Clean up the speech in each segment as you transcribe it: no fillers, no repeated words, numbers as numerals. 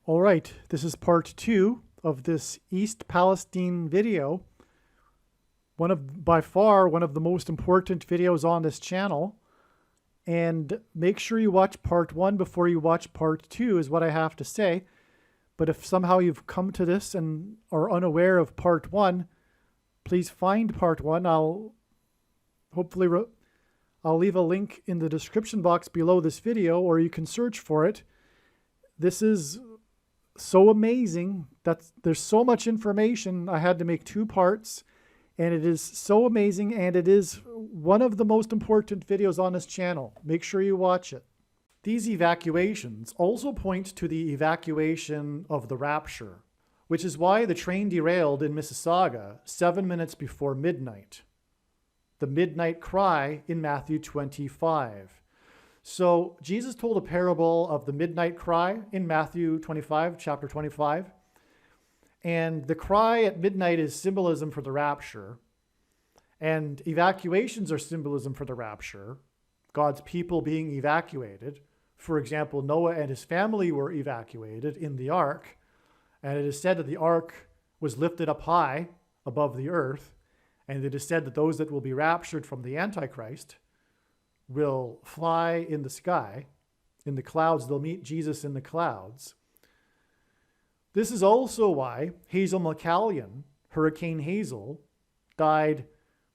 All right, this is part 2 of this East Palestine video. By far, one of the most important videos on this channel. And make sure you watch part 1 before you watch part 2 is what I have to say. But if somehow you've come to this and are unaware of part 1, please find part 1. I'll leave a link in the description box below this video, or you can search for it. This is so amazing that there's so much information. I had to make 2 parts, and it is so amazing, and it is one of the most important videos on this channel. Make sure you watch it. These evacuations also point to the evacuation of the rapture, which is why the train derailed in Mississauga 7 minutes before midnight. The midnight cry in Matthew 25. So Jesus told a parable of the midnight cry in Matthew 25, chapter 25. And the cry at midnight is symbolism for the rapture. And evacuations are symbolism for the rapture. God's people being evacuated. For example, Noah and his family were evacuated in the ark. And it is said that the ark was lifted up high above the earth. And it is said that those that will be raptured from the Antichrist will fly in the sky, in the clouds. They'll meet Jesus in the clouds. This is also why Hazel McCallion, Hurricane Hazel, died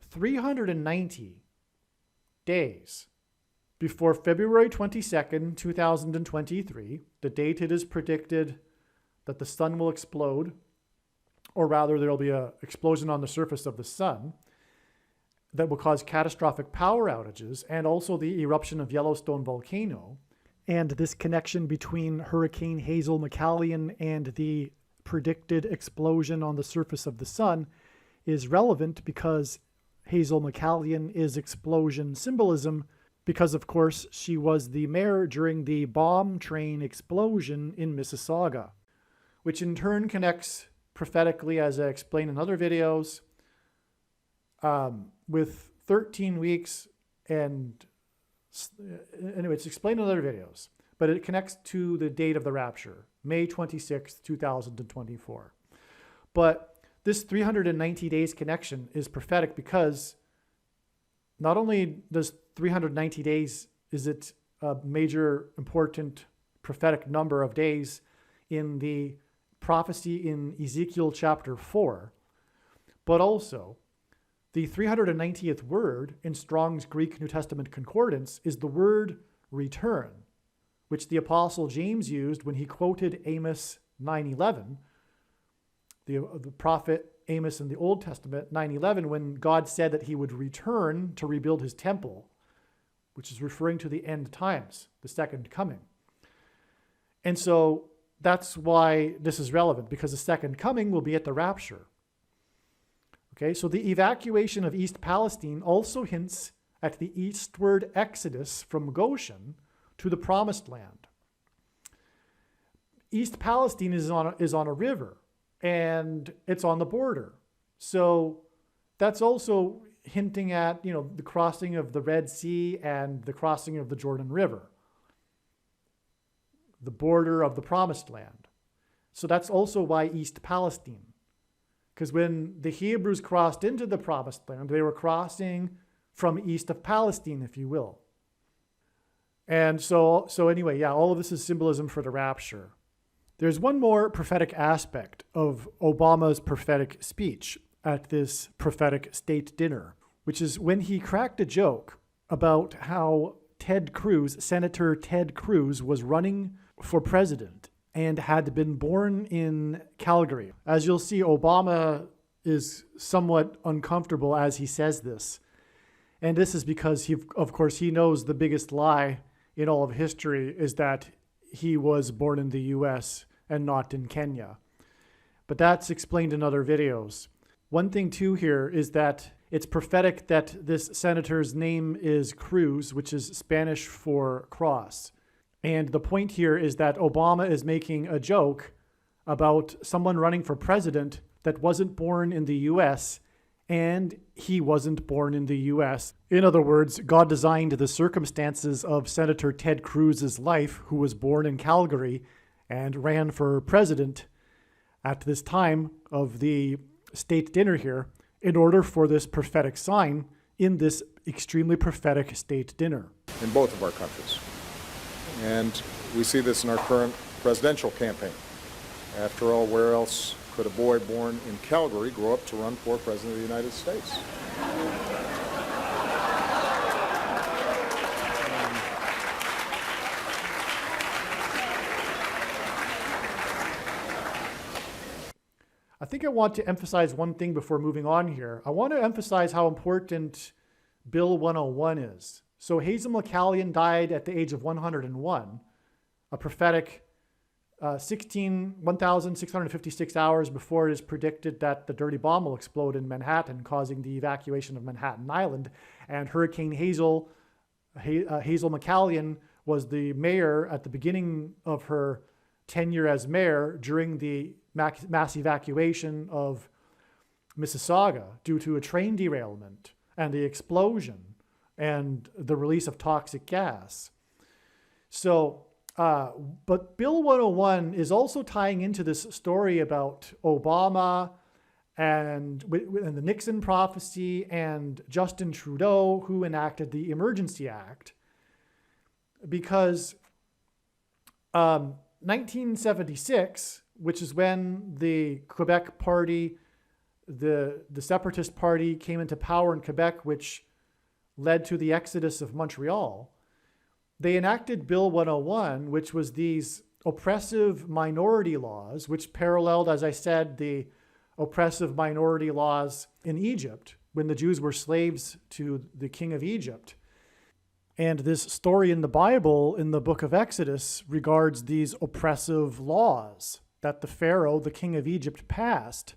390 days before February 22nd, 2023, the date it is predicted that the sun will explode, or rather there will be an explosion on the surface of the sun that will cause catastrophic power outages, and also the eruption of Yellowstone volcano. And this connection between Hurricane Hazel McCallion and the predicted explosion on the surface of the sun is relevant because Hazel McCallion is explosion symbolism, because of course she was the mayor during the bomb train explosion in Mississauga, which in turn connects prophetically, as I explained in other videos, with 13 weeks, and anyway, it's explained in other videos, but it connects to the date of the rapture, May 26th, 2024. But this 390 days connection is prophetic because not only does 390 days, is it a major important prophetic number of days in the prophecy in Ezekiel chapter 4, but also the 390th word in Strong's Greek New Testament Concordance is the word return, which the Apostle James used when he quoted Amos 9:11, the prophet Amos in the Old Testament, 9:11, when God said that he would return to rebuild his temple, which is referring to the end times, the second coming. And so that's why this is relevant, because the second coming will be at the rapture. Okay, so the evacuation of East Palestine also hints at the eastward exodus from Goshen to the Promised Land. East Palestine is on a river, and it's on the border. So that's also hinting at, the crossing of the Red Sea and the crossing of the Jordan River, the border of the Promised Land. So that's also why East Palestine. Because when the Hebrews crossed into the Promised Land, they were crossing from east of Palestine, if you will. And so anyway, yeah, all of this is symbolism for the rapture. There's one more prophetic aspect of Obama's prophetic speech at this prophetic state dinner, which is when he cracked a joke about how Senator Ted Cruz was running for president and had been born in Calgary. As you'll see, Obama is somewhat uncomfortable as he says this. And this is because, he knows the biggest lie in all of history is that he was born in the US and not in Kenya. But that's explained in other videos. One thing too here is that it's prophetic that this senator's name is Cruz, which is Spanish for cross. And the point here is that Obama is making a joke about someone running for president that wasn't born in the US, and he wasn't born in the US. In other words, God designed the circumstances of Senator Ted Cruz's life, who was born in Calgary, and ran for president at this time of the state dinner here in order for this prophetic sign in this extremely prophetic state dinner. In both of our countries. And we see this in our current presidential campaign. After all, where else could a boy born in Calgary grow up to run for President of the United States? I think I want to emphasize one thing before moving on here. I want to emphasize how important Bill 101 is. So Hazel McCallion died at the age of 101, a prophetic 1,656 hours before it is predicted that the dirty bomb will explode in Manhattan, causing the evacuation of Manhattan Island. And Hurricane Hazel McCallion was the mayor at the beginning of her tenure as mayor during the mass evacuation of Mississauga due to a train derailment and the explosion and the release of toxic gas. So, but Bill 101 is also tying into this story about Obama and the Nixon prophecy and Justin Trudeau, who enacted the Emergency Act, because 1976, which is when the Quebec Party, the Separatist Party, came into power in Quebec, which led to the exodus of Montreal, they enacted Bill 101, which was these oppressive minority laws, which paralleled, as I said, the oppressive minority laws in Egypt when the Jews were slaves to the king of Egypt. And this story in the Bible, in the book of Exodus, regards these oppressive laws that the Pharaoh, the king of Egypt, passed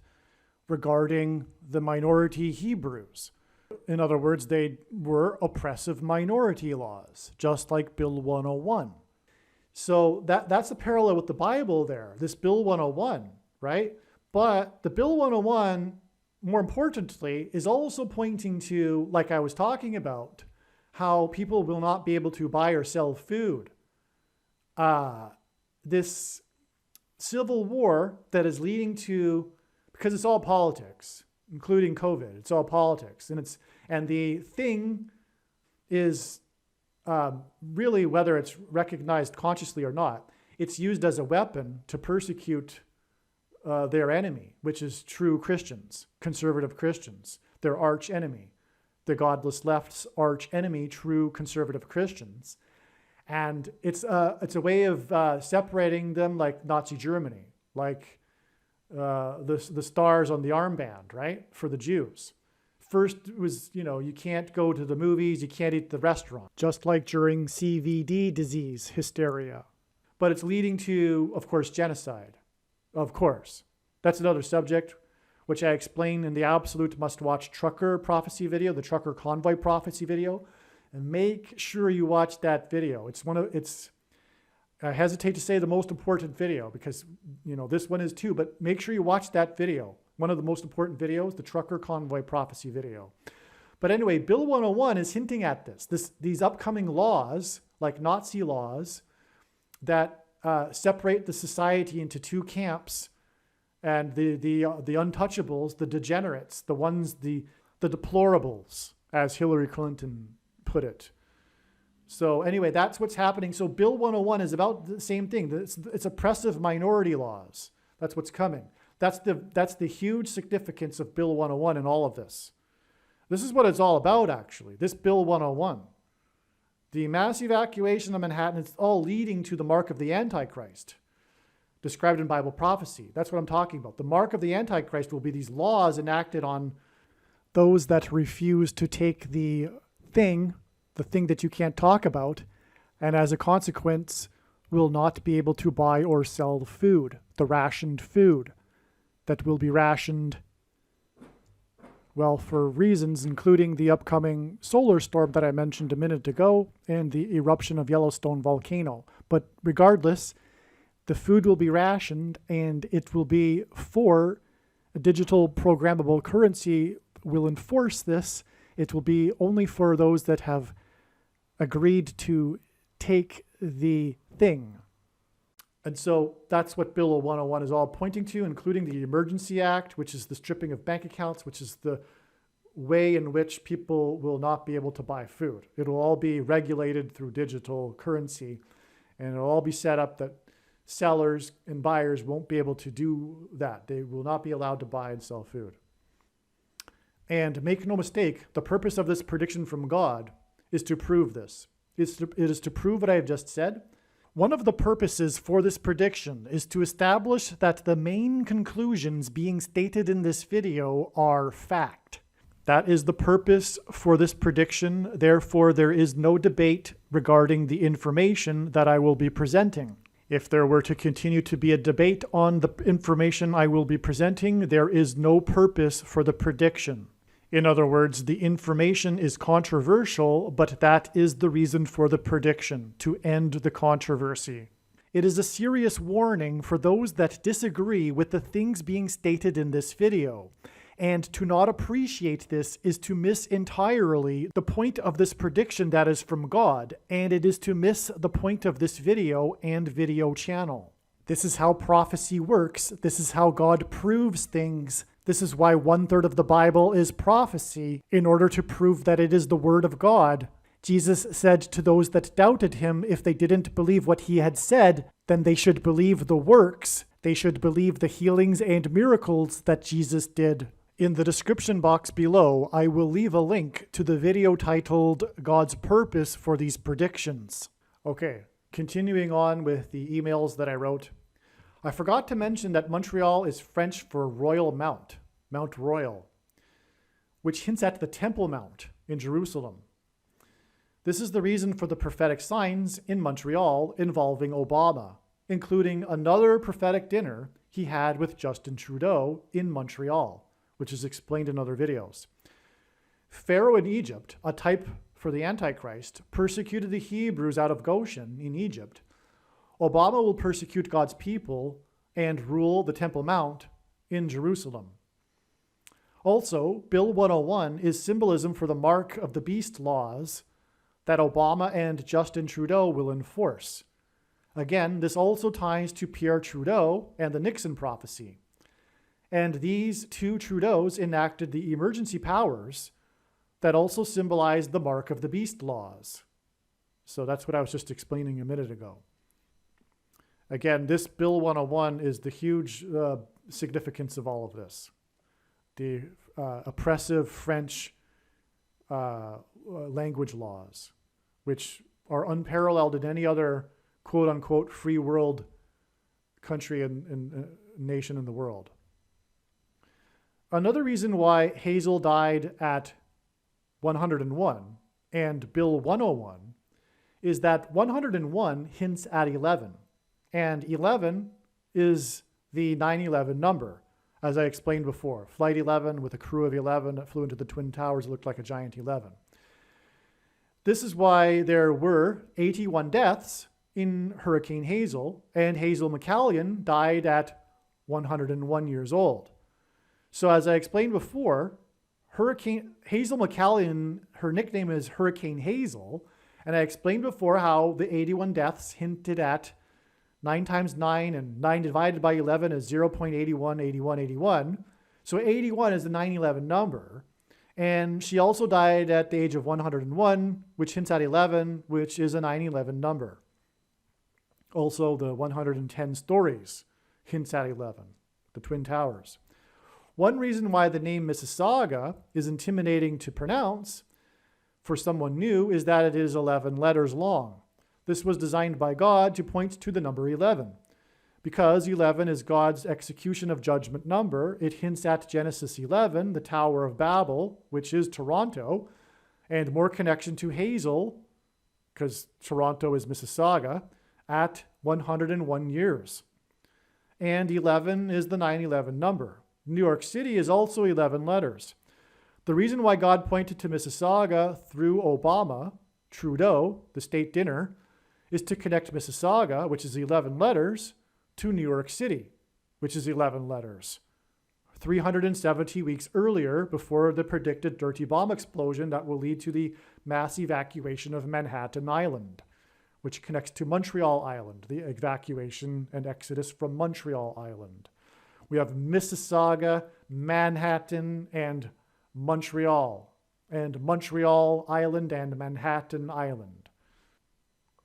regarding the minority Hebrews. In other words, they were oppressive minority laws, just like Bill 101. So that's a parallel with the Bible there, this Bill 101, right? But the Bill 101, more importantly, is also pointing to, like I was talking about, how people will not be able to buy or sell food. This civil war that is leading to, because it's all politics, including COVID, it's all politics. And the thing is really, whether it's recognized consciously or not, it's used as a weapon to persecute their enemy, which is true Christians, conservative Christians, their arch enemy, the godless left's arch enemy, true conservative Christians. And it's a way of separating them, like Nazi Germany, like the stars on the armband, right, for the Jews. First it was, you can't go to the movies, you can't eat at the restaurant, just like during CVD disease hysteria. But it's leading to, of course, genocide. Of course. That's another subject, which I explain in the absolute must-watch trucker prophecy video, the trucker convoy prophecy video. And make sure you watch that video. I hesitate to say the most important video because, this one is too, but make sure you watch that video. One of the most important videos, the trucker convoy prophecy video. But anyway, Bill 101 is hinting at these upcoming laws, like Nazi laws, that separate the society into two camps, and the untouchables, the degenerates, the ones, the deplorables, as Hillary Clinton put it. So anyway, that's what's happening. So Bill 101 is about the same thing. It's oppressive minority laws. That's what's coming. That's the huge significance of Bill 101 in all of this. This is what it's all about, actually, this Bill 101. The mass evacuation of Manhattan, it's all leading to the mark of the Antichrist, described in Bible prophecy. That's what I'm talking about. The mark of the Antichrist will be these laws enacted on those that refuse to take the thing that you can't talk about, and as a consequence will not be able to buy or sell food, the rationed food that will be rationed, well, for reasons including the upcoming solar storm that I mentioned a minute ago and the eruption of Yellowstone volcano. But regardless, the food will be rationed, and it will be for a digital programmable currency will enforce this. It will be only for those that have agreed to take the thing. And so that's what Bill 101 is all pointing to, including the Emergency Act, which is the stripping of bank accounts, which is the way in which people will not be able to buy food. It'll all be regulated through digital currency, and it'll all be set up that sellers and buyers won't be able to do that. They will not be allowed to buy and sell food. And make no mistake, the purpose of this prediction from God is to prove this. It is to prove what I have just said. One of the purposes for this prediction is to establish that the main conclusions being stated in this video are fact. That is the purpose for this prediction. Therefore, there is no debate regarding the information that I will be presenting. If there were to continue to be a debate on the information I will be presenting, there is no purpose for the prediction. In other words, the information is controversial, but that is the reason for the prediction, to end the controversy. It is a serious warning for those that disagree with the things being stated in this video. And to not appreciate this is to miss entirely the point of this prediction that is from God, and it is to miss the point of this video and video channel. This is how prophecy works. This is how God proves things. This is why 1/3 of the Bible is prophecy, in order to prove that it is the Word of God. Jesus said to those that doubted him, if they didn't believe what he had said, then they should believe the works. They should believe the healings and miracles that Jesus did. In the description box below, I will leave a link to the video titled God's Purpose for These Predictions. Okay, continuing on with the emails that I wrote. I forgot to mention that Montreal is French for Royal Mount, Mount Royal, which hints at the Temple Mount in Jerusalem. This is the reason for the prophetic signs in Montreal involving Obama, including another prophetic dinner he had with Justin Trudeau in Montreal, which is explained in other videos. Pharaoh in Egypt, a type for the Antichrist, persecuted the Hebrews out of Goshen in Egypt. Obama will persecute God's people and rule the Temple Mount in Jerusalem. Also, Bill 101 is symbolism for the mark of the beast laws that Obama and Justin Trudeau will enforce. Again, this also ties to Pierre Trudeau and the Nixon prophecy. And these two Trudeaus enacted the emergency powers that also symbolize the mark of the beast laws. So that's what I was just explaining a minute ago. Again, this Bill 101 is the huge significance of all of this. The oppressive French language laws, which are unparalleled in any other quote-unquote free world country and nation in the world. Another reason why Hazel died at 101 and Bill 101 is that 101 hints at 11, and 11 is the 9/11 number. As I explained before, Flight 11 with a crew of 11 that flew into the Twin Towers looked like a giant 11. This is why there were 81 deaths in Hurricane Hazel, and Hazel McCallion died at 101 years old. So as I explained before, Hazel McCallion, her nickname is Hurricane Hazel, and I explained before how the 81 deaths hinted at 9 times 9, and 9 divided by 11 is 0.818181. So 81 is the 9/11 number. And she also died at the age of 101, which hints at 11, which is a 9/11 number. Also, the 110 stories hints at 11, the Twin Towers. One reason why the name Mississauga is intimidating to pronounce for someone new is that it is 11 letters long. This was designed by God to point to the number 11. Because 11 is God's execution of judgment number, it hints at Genesis 11, the Tower of Babel, which is Toronto, and more connection to Hazel, because Toronto is Mississauga, at 101 years. And 11 is the 9/11 number. New York City is also 11 letters. The reason why God pointed to Mississauga through Obama, Trudeau, the state dinner, is to connect Mississauga, which is 11 letters, to New York City, which is 11 letters. 370 weeks earlier, before the predicted dirty bomb explosion that will lead to the mass evacuation of Manhattan Island, which connects to Montreal Island, the evacuation and exodus from Montreal Island. We have Mississauga, Manhattan, and Montreal Island and Manhattan Island.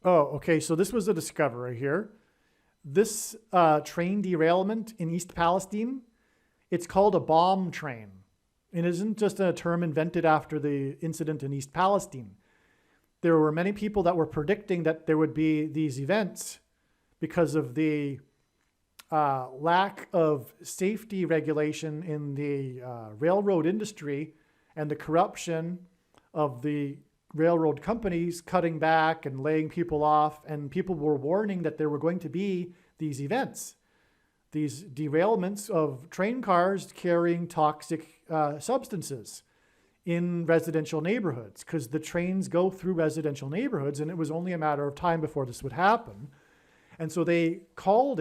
Oh, okay, so this was a discovery here. This train derailment in East Palestine, it's called a bomb train. It isn't just a term invented after the incident in East Palestine. There were many people that were predicting that there would be these events because of the lack of safety regulation in the railroad industry and the corruption of the railroad companies cutting back and laying people off. And people were warning that there were going to be these events, these derailments of train cars carrying toxic substances in residential neighborhoods, because the trains go through residential neighborhoods, and it was only a matter of time before this would happen. And so they called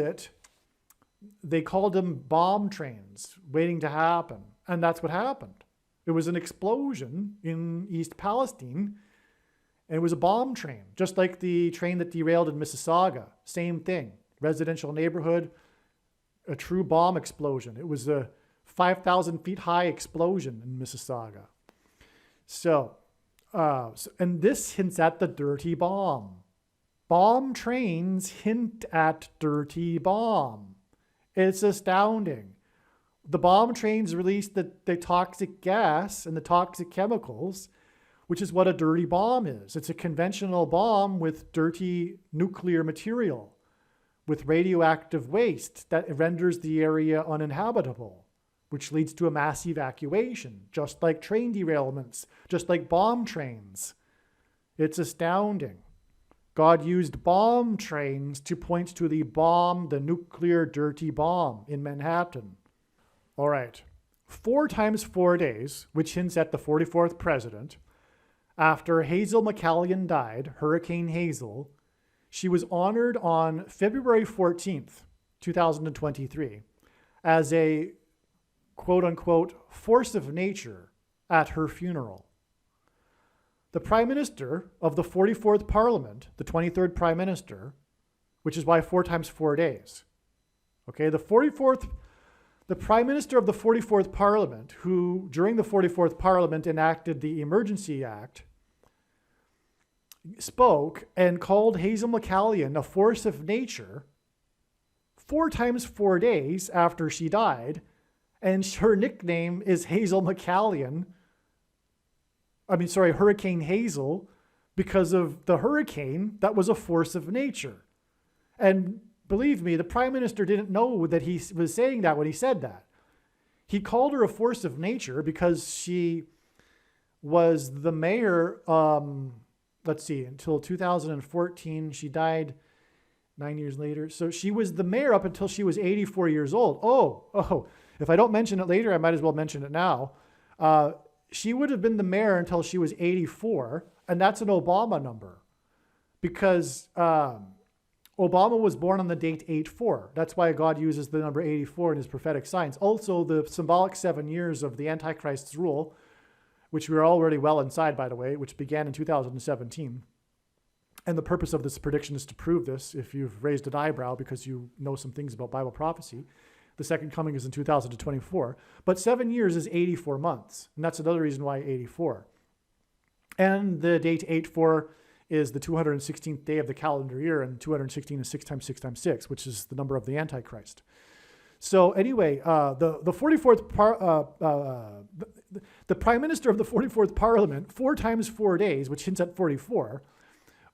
them bomb trains waiting to happen. And that's what happened. It was an explosion in East Palestine, and it was a bomb train, just like the train that derailed in Mississauga. Same thing, residential neighborhood, a true bomb explosion. It was a 5,000 feet high explosion in Mississauga. And this hints at the dirty bomb. Bomb trains hint at dirty bomb. It's astounding. The bomb trains release the toxic gas and the toxic chemicals, which is what a dirty bomb is. It's a conventional bomb with dirty nuclear material, with radioactive waste that renders the area uninhabitable, which leads to a mass evacuation, just like train derailments, just like bomb trains. It's astounding. God used bomb trains to point to the bomb, the nuclear dirty bomb in Manhattan. All right, 4 times 4 days, which hints at the 44th president, after Hazel McCallion died, Hurricane Hazel, she was honored on February 14th, 2023, as a quote-unquote force of nature at her funeral. The Prime Minister of the 44th Parliament, the 23rd Prime Minister, which is why 4 times 4 days. Okay, the Prime Minister of the 44th Parliament, who during the 44th Parliament enacted the Emergency Act, spoke and called Hazel McCallion a force of nature 4 times 4 days after she died, and her nickname is Hurricane Hazel, because of the hurricane that was a force of nature. And believe me, the Prime Minister didn't know that he was saying that when he said that. He called her a force of nature because she was the mayor, until 2014. She died 9 years later. So she was the mayor up until she was 84 years old. Oh, if I don't mention it later, I might as well mention it now. She would have been the mayor until she was 84, and that's an Obama number, because Obama was born on the date 8/4. That's why God uses the number 84 in his prophetic signs. Also, the symbolic 7 years of the Antichrist's rule, which we are already well inside, by the way, which began in 2017. And the purpose of this prediction is to prove this, if you've raised an eyebrow because you know some things about Bible prophecy. The second coming is in 2024. But 7 years is 84 months. And that's another reason why 84. And the date 8/4 is the 216th day of the calendar year, and 216 is 6 times 6 times 6, which is the number of the Antichrist. So anyway, the 44th the Prime Minister of the 44th Parliament, 4 times 4 days, which hints at 44,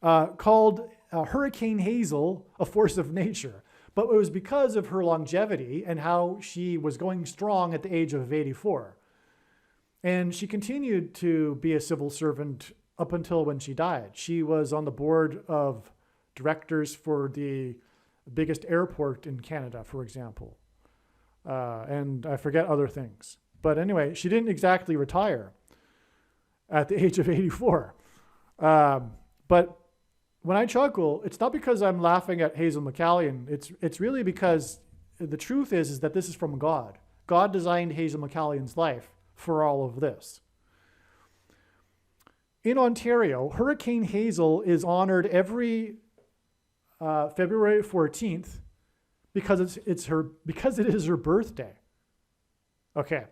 called Hurricane Hazel a force of nature. But it was because of her longevity and how she was going strong at the age of 84. And she continued to be a civil servant up until when she died. She was on the board of directors for the biggest airport in Canada, for example. And I forget other things. But anyway, she didn't exactly retire at the age of 84. But when I chuckle, it's not because I'm laughing at Hazel McCallion. It's really because the truth is that this is from God. God designed Hazel McCallion's life for all of this. In Ontario, Hurricane Hazel is honored every February 14th because it is her birthday. Okay,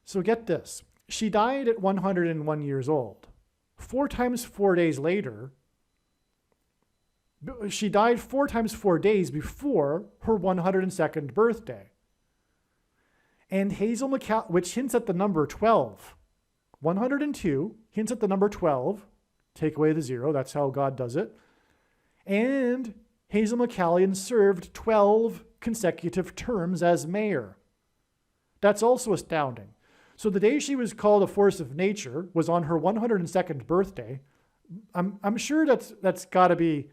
so get this. She died at 101 years old. 4 times 4 days later, she died 4 times 4 days before her 102nd birthday. And Hazel McCallion, which hints at the number 12. 102 hints at the number 12. Take away the 0. That's how God does it. And Hazel McCallion served 12 consecutive terms as mayor. That's also astounding. So the day she was called a force of nature was on her 102nd birthday. I'm sure that's got to be.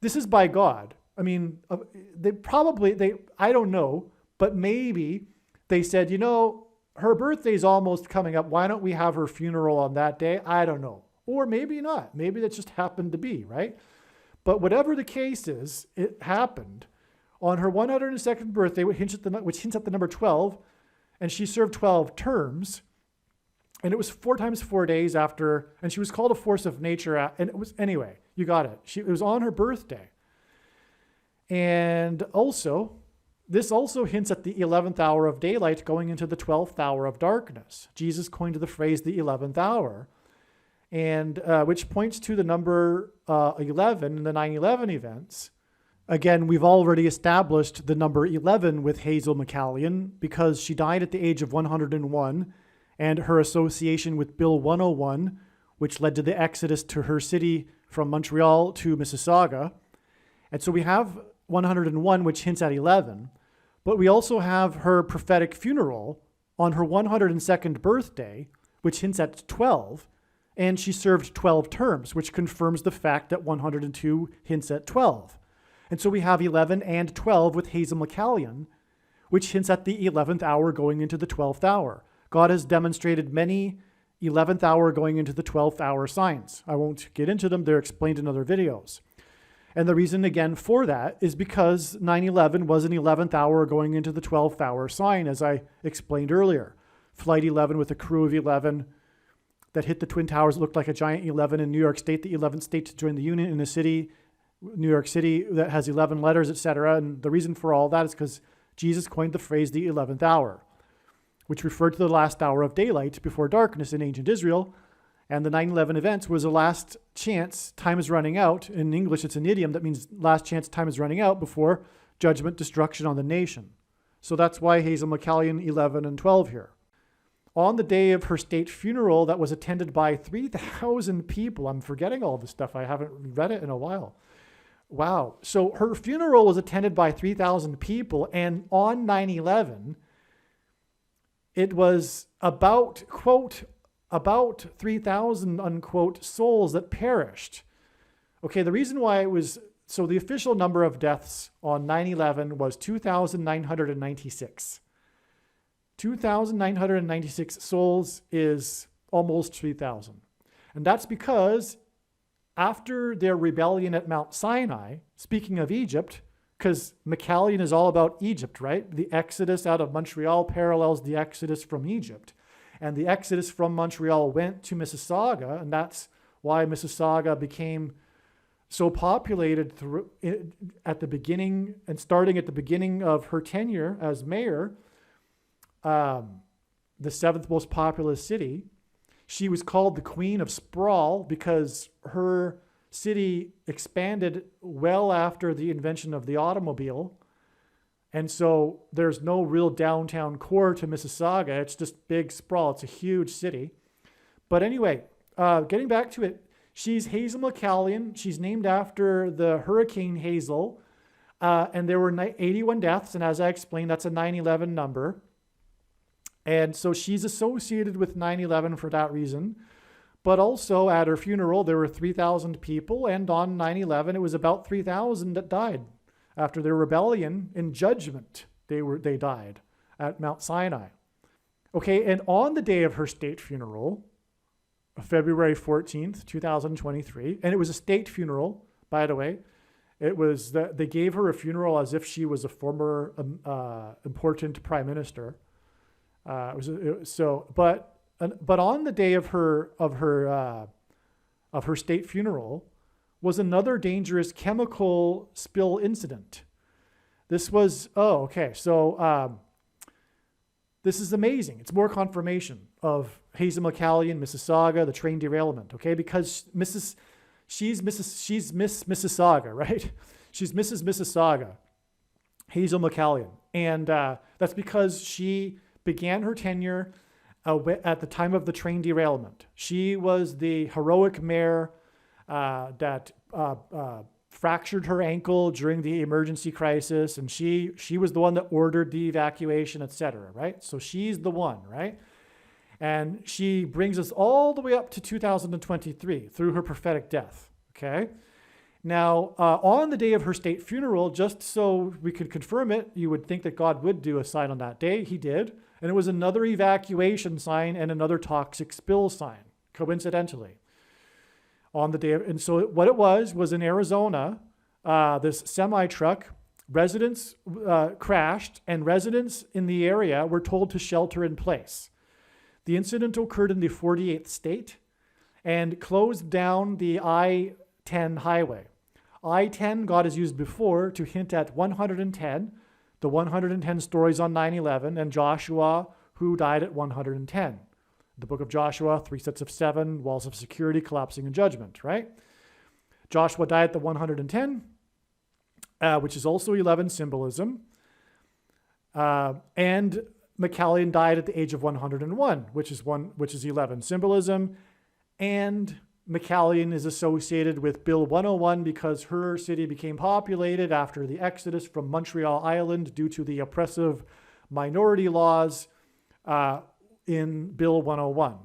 This is by God. I mean, I don't know, but maybe they said, her birthday's almost coming up. Why don't we have her funeral on that day? I don't know. Or maybe not. Maybe that just happened to be, right? But whatever the case is, it happened on her 102nd birthday, which hints at the number 12, and she served 12 terms. And it was 4 times 4 days after, and she was called a force of nature. And it was, anyway, you got it. It was on her birthday. And this also hints at the 11th hour of daylight going into the 12th hour of darkness. Jesus coined the phrase the 11th hour, and which points to the number 11 in the 9/11 events. Again, we've already established the number 11 with Hazel McCallion because she died at the age of 101, and her association with Bill 101, which led to the exodus to her city from Montreal to Mississauga. And so we have 101, which hints at 11, but we also have her prophetic funeral on her 102nd birthday, which hints at 12, and she served 12 terms, which confirms the fact that 102 hints at 12. And so we have 11 and 12 with Hazel McCallion, which hints at the 11th hour going into the 12th hour. God has demonstrated many 11th hour going into the 12th hour signs. I won't get into them. They're explained in other videos. And the reason, again, for that is because 9/11 was an 11th hour going into the 12th hour sign, as I explained earlier. Flight 11 with a crew of 11 that hit the Twin Towers looked like a giant 11 in New York State, the 11th state to join the Union in a city, New York City, that has 11 letters, etc. And the reason for all that is because Jesus coined the phrase the 11th hour, which referred to the last hour of daylight before darkness in ancient Israel. And the 9/11 events was a last chance, time is running out. In English, it's an idiom that means last chance, time is running out before judgment, destruction on the nation. So that's why Hazel McCallion 11 and 12 here. On the day of her state funeral that was attended by 3,000 people, I'm forgetting all this stuff. I haven't read it in a while. Wow. So her funeral was attended by 3,000 people, and on 9/11, it was about 3,000, unquote, souls that perished. Okay, the reason why it was, so the official number of deaths on 9/11 was 2,996. 2,996 souls is almost 3,000. And that's because after their rebellion at Mount Sinai, speaking of Egypt, because McCallion is all about Egypt, right? The exodus out of Montreal parallels the exodus from Egypt. And the exodus from Montreal went to Mississauga, and that's why Mississauga became so populated at the beginning, and starting at the beginning of her tenure as mayor, the 7th most populous city. She was called the Queen of Sprawl because her city expanded well after the invention of the automobile. And so there's no real downtown core to Mississauga. It's just big sprawl. It's a huge city. But anyway, getting back to it, she's Hazel McCallion. She's named after the Hurricane Hazel. And there were 81 deaths. And as I explained, that's a 9/11 number. And so she's associated with 9/11 for that reason. But also at her funeral, there were 3,000 people. And on 9/11, it was about 3,000 that died. After their rebellion in judgment, they died at Mount Sinai. Okay, and on the day of her state funeral, February 14th, 2023, and it was a state funeral, by the way. It was that they gave her a funeral as if she was a former important prime minister. But on the day of her state funeral, was another dangerous chemical spill incident. This was, this is amazing. It's more confirmation of Hazel McCallion, Mississauga, the train derailment, okay? Because she's Miss Mississauga, right? She's Mrs. Mississauga, Hazel McCallion. And that's because she began her tenure at the time of the train derailment. She was the heroic mayor that fractured her ankle during the emergency crisis, and she was the one that ordered the evacuation, etc., right? So she's the one, right? And she brings us all the way up to 2023 through her prophetic death, okay? Now, on the day of her state funeral, just so we could confirm it, you would think that God would do a sign on that day. He did. And it was another evacuation sign and another toxic spill sign, coincidentally. On the day of, and so what it was in Arizona, this semi-truck, residents crashed, and residents in the area were told to shelter in place. The incident occurred in the 48th state and closed down the I-10 highway. I-10, God has used before to hint at 110, the 110 stories on 9/11, and Joshua, who died at 110. The book of Joshua, 3 sets of 7, walls of security, collapsing in judgment, right? Joshua died at the 110, which is also 11 symbolism. And McCallion died at the age of 101, which is 11 symbolism. And McCallion is associated with Bill 101 because her city became populated after the exodus from Montreal Island due to the oppressive minority laws in Bill 101.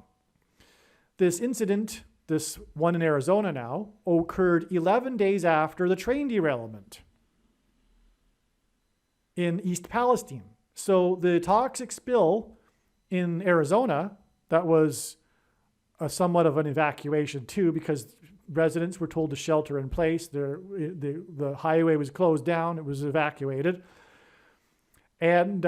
This incident, this one in Arizona now, occurred 11 days after the train derailment in East Palestine. So the toxic spill in Arizona, that was somewhat of an evacuation too, because residents were told to shelter in place. The highway was closed down. It was evacuated. And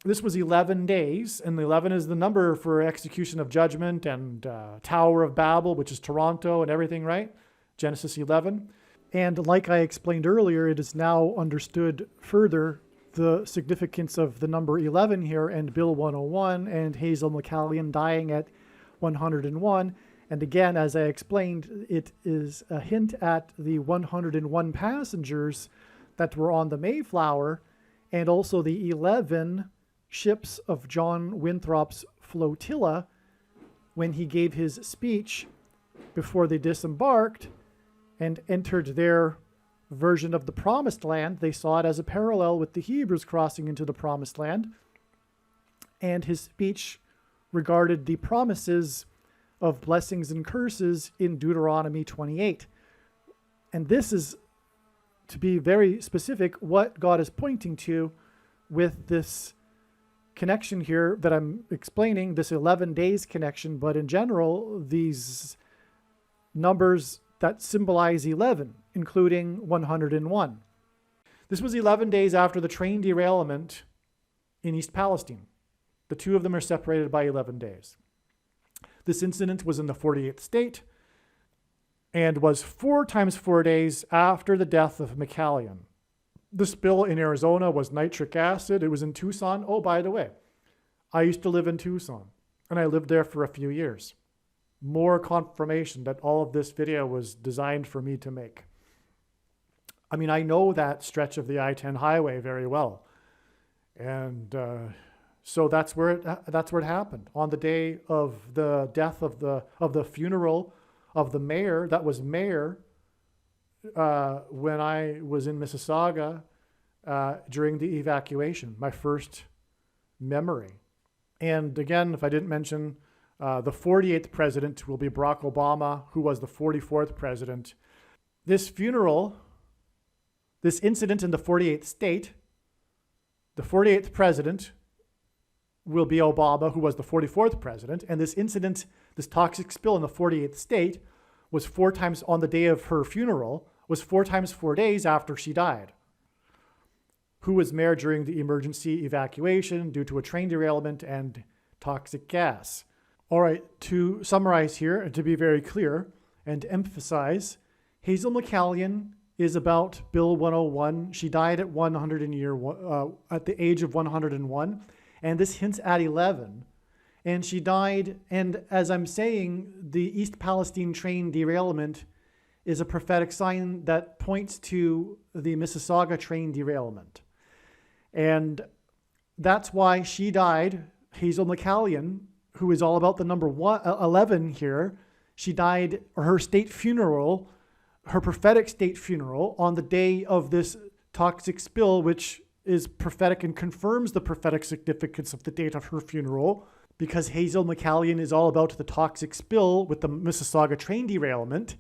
this was 11 days, and 11 is the number for execution of judgment and Tower of Babel, which is Toronto and everything, right? Genesis 11. And like I explained earlier, it is now understood further the significance of the number 11 here and Bill 101 and Hazel McCallion dying at 101. And again, as I explained, it is a hint at the 101 passengers that were on the Mayflower, and also the 11 ships of John Winthrop's flotilla when he gave his speech before they disembarked and entered their version of the Promised Land. They saw it as a parallel with the Hebrews crossing into the Promised Land. And his speech regarded the promises of blessings and curses in Deuteronomy 28. And this is, to be very specific, what God is pointing to with this connection here that I'm explaining, this 11 days connection, but in general, these numbers that symbolize 11, including 101. This was 11 days after the train derailment in East Palestine. The two of them are separated by 11 days. This incident was in the 48th state and was 4 times 4 days after the death of McCallion. The spill in Arizona was nitric acid. It was in Tucson. Oh, by the way, I used to live in Tucson, and I lived there for a few years. More confirmation that all of this video was designed for me to make. I mean, I know that stretch of the I-10 highway very well. And so that's where it happened. On the day of the death of the funeral of the mayor, that was mayor, when I was in Mississauga during the evacuation, my first memory. And again, if I didn't mention, the 48th president will be Barack Obama, who was the 44th president. This funeral, this incident in the 48th state, the 48th president will be Obama, who was the 44th president. And this incident, this toxic spill in the 48th state, was 4 times on the day of her funeral, was 4 times 4 days after she died. Who was mayor during the emergency evacuation due to a train derailment and toxic gas. All right, to summarize here and to be very clear and to emphasize, Hazel McCallion is about Bill 101. She died at at the age of 101, and this hints at 11. And she died, and as I'm saying, the East Palestine train derailment is a prophetic sign that points to the Mississauga train derailment. And that's why she died, Hazel McCallion, who is all about the number 11 here. She died, or her state funeral, her prophetic state funeral, on the day of this toxic spill, which is prophetic and confirms the prophetic significance of the date of her funeral, because Hazel McCallion is all about the toxic spill with the Mississauga train derailment.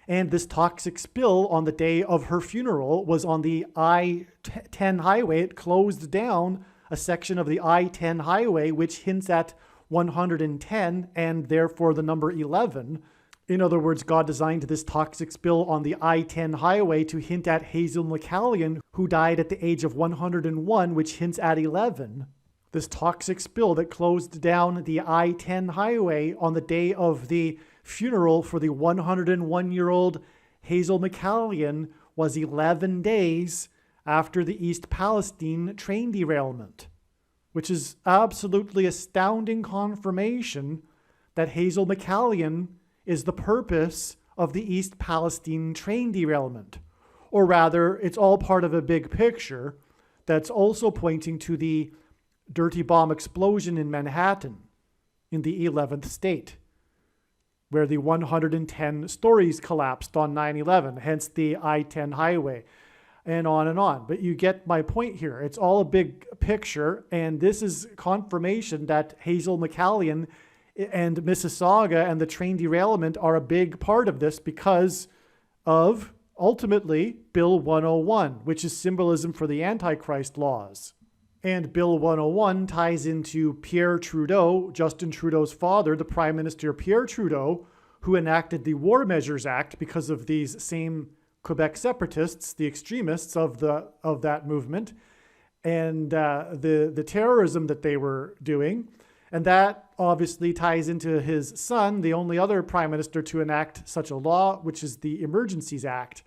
And this toxic spill on the day of her funeral was on the I-10 highway. It closed down a section of the I-10 highway, which hints at 110 and therefore the number 11. In other words, God designed this toxic spill on the I-10 highway to hint at Hazel McCallion, who died at the age of 101, which hints at 11. This toxic spill that closed down the I-10 highway on the day of the funeral for the 101-year-old Hazel McCallion was 11 days after the East Palestine train derailment, which is absolutely astounding confirmation that Hazel McCallion is the purpose of the East Palestine train derailment. Or rather, it's all part of a big picture that's also pointing to the dirty bomb explosion in Manhattan in the 11th state, where the 110 stories collapsed on 9/11, hence the I-10 highway, and on and on. But you get my point here. It's all a big picture, and this is confirmation that Hazel McCallion and Mississauga and the train derailment are a big part of this because of, ultimately, Bill 101, which is symbolism for the Antichrist laws. And Bill 101 ties into Pierre Trudeau, Justin Trudeau's father, the Prime Minister Pierre Trudeau, who enacted the War Measures Act because of these same Quebec separatists, the extremists of that movement, and the terrorism that they were doing. And that obviously ties into his son, the only other prime minister to enact such a law, which is the Emergencies Act,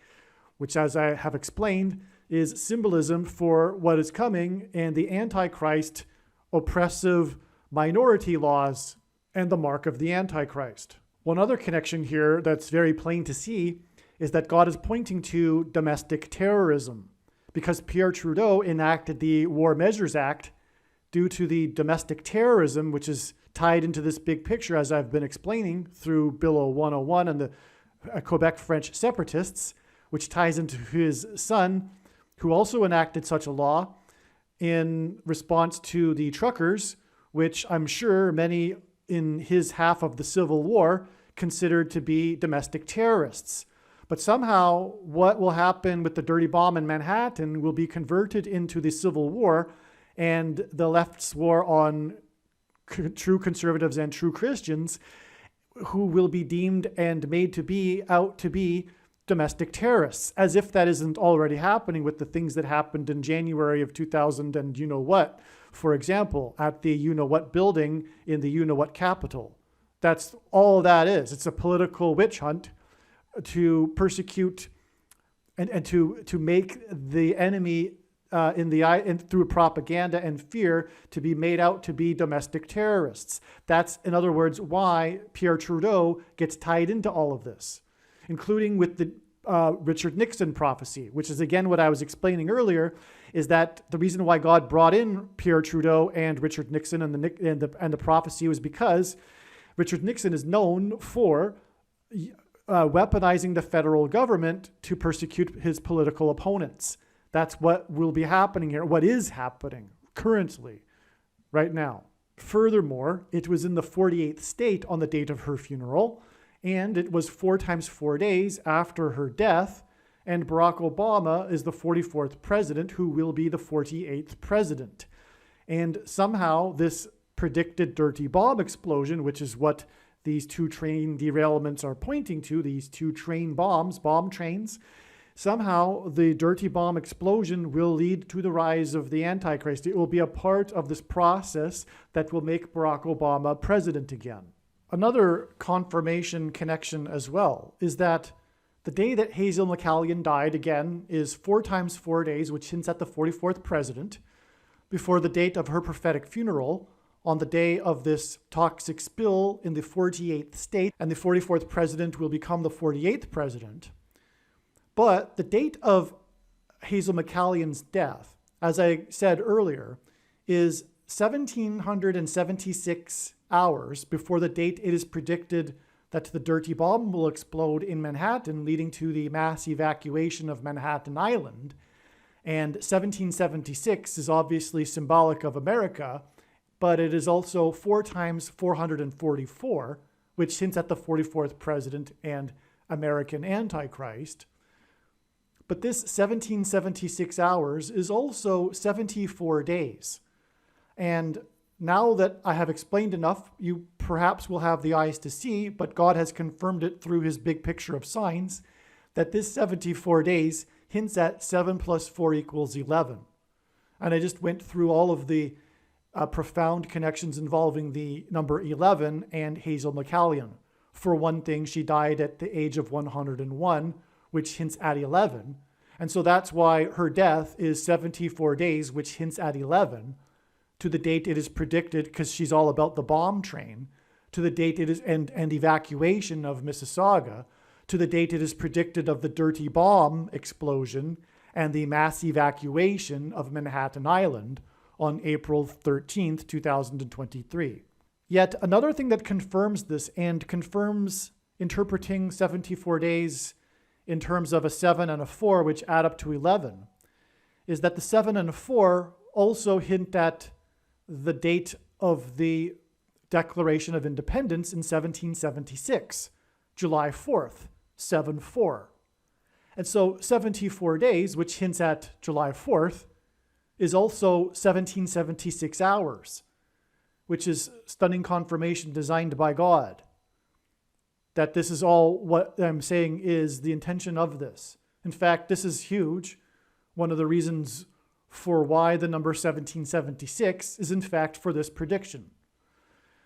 which, as I have explained, is symbolism for what is coming and the Antichrist oppressive minority laws and the mark of the Antichrist. One other connection here that's very plain to see is that God is pointing to domestic terrorism, because Pierre Trudeau enacted the War Measures Act due to the domestic terrorism, which is tied into this big picture, as I've been explaining, through Bill 101 and the Quebec French separatists, which ties into his son, who also enacted such a law in response to the truckers, which I'm sure many in his half of the Civil War considered to be domestic terrorists. But somehow what will happen with the dirty bomb in Manhattan will be converted into the Civil War and the left's war on true conservatives and true Christians, who will be deemed and made to be out to be domestic terrorists, as if that isn't already happening with the things that happened in January of 2000 and you-know-what, for example, at the you-know-what building in the you-know-what Capitol. That's all that is. It's a political witch hunt to persecute and to make the enemy through propaganda and fear to be made out to be domestic terrorists. That's, in other words, why Pierre Trudeau gets tied into all of this, including with the Richard Nixon prophecy, which is again what I was explaining earlier, is that the reason why God brought in Pierre Trudeau and Richard Nixon and the prophecy was because Richard Nixon is known for weaponizing the federal government to persecute his political opponents. That's what will be happening here, what is happening currently, right now. Furthermore, it was in the 48th state on the date of her funeral, and it was 4 times 4 days after her death, and Barack Obama is the 44th president, who will be the 48th president. And somehow this predicted dirty bomb explosion, which is what these 2 train derailments are pointing to, these 2 train bombs, bomb trains, somehow the dirty bomb explosion will lead to the rise of the Antichrist. It will be a part of this process that will make Barack Obama president again. Another confirmation connection as well is that The day that Hazel McCallion died, again, is 4 times 4 days, which hints at the 44th president, before the date of her prophetic funeral on the day of this toxic spill in the 48th state, and the 44th president will become the 48th president. But the date of Hazel McCallion's death, as I said earlier, is 1776 hours before the date it is predicted that the dirty bomb will explode in Manhattan, leading to the mass evacuation of Manhattan Island. And 1776 is obviously symbolic of America, but it is also 4 times 444, which hints at the 44th president and American Antichrist. But this 1776 hours is also 74 days. And now that I have explained enough, you perhaps will have the eyes to see, but God has confirmed it through his big picture of signs, that this 74 days hints at 7 plus 4 equals 11. And I just went through all of the profound connections involving the number 11 and Hazel McCallion. For one thing, she died at the age of 101, which hints at 11. And so that's why her death is 74 days, which hints at 11, to the date it is predicted, because she's all about the bomb train, to the date it is, and evacuation of Mississauga, to the date it is predicted of the dirty bomb explosion and the mass evacuation of Manhattan Island on April 13th, 2023. Yet another thing that confirms this and confirms interpreting 74 days in terms of a 7 and a 4, which add up to 11, is that the 7 and a 4 also hint at the date of the Declaration of Independence in 1776, July 4th, 7-4. And so 74 days, which hints at July 4th, is also 1776 hours, which is stunning confirmation designed by God. That this is all what I'm saying is the intention of this. In fact, this is huge. One of the reasons for why the number 1776 is in fact for this prediction.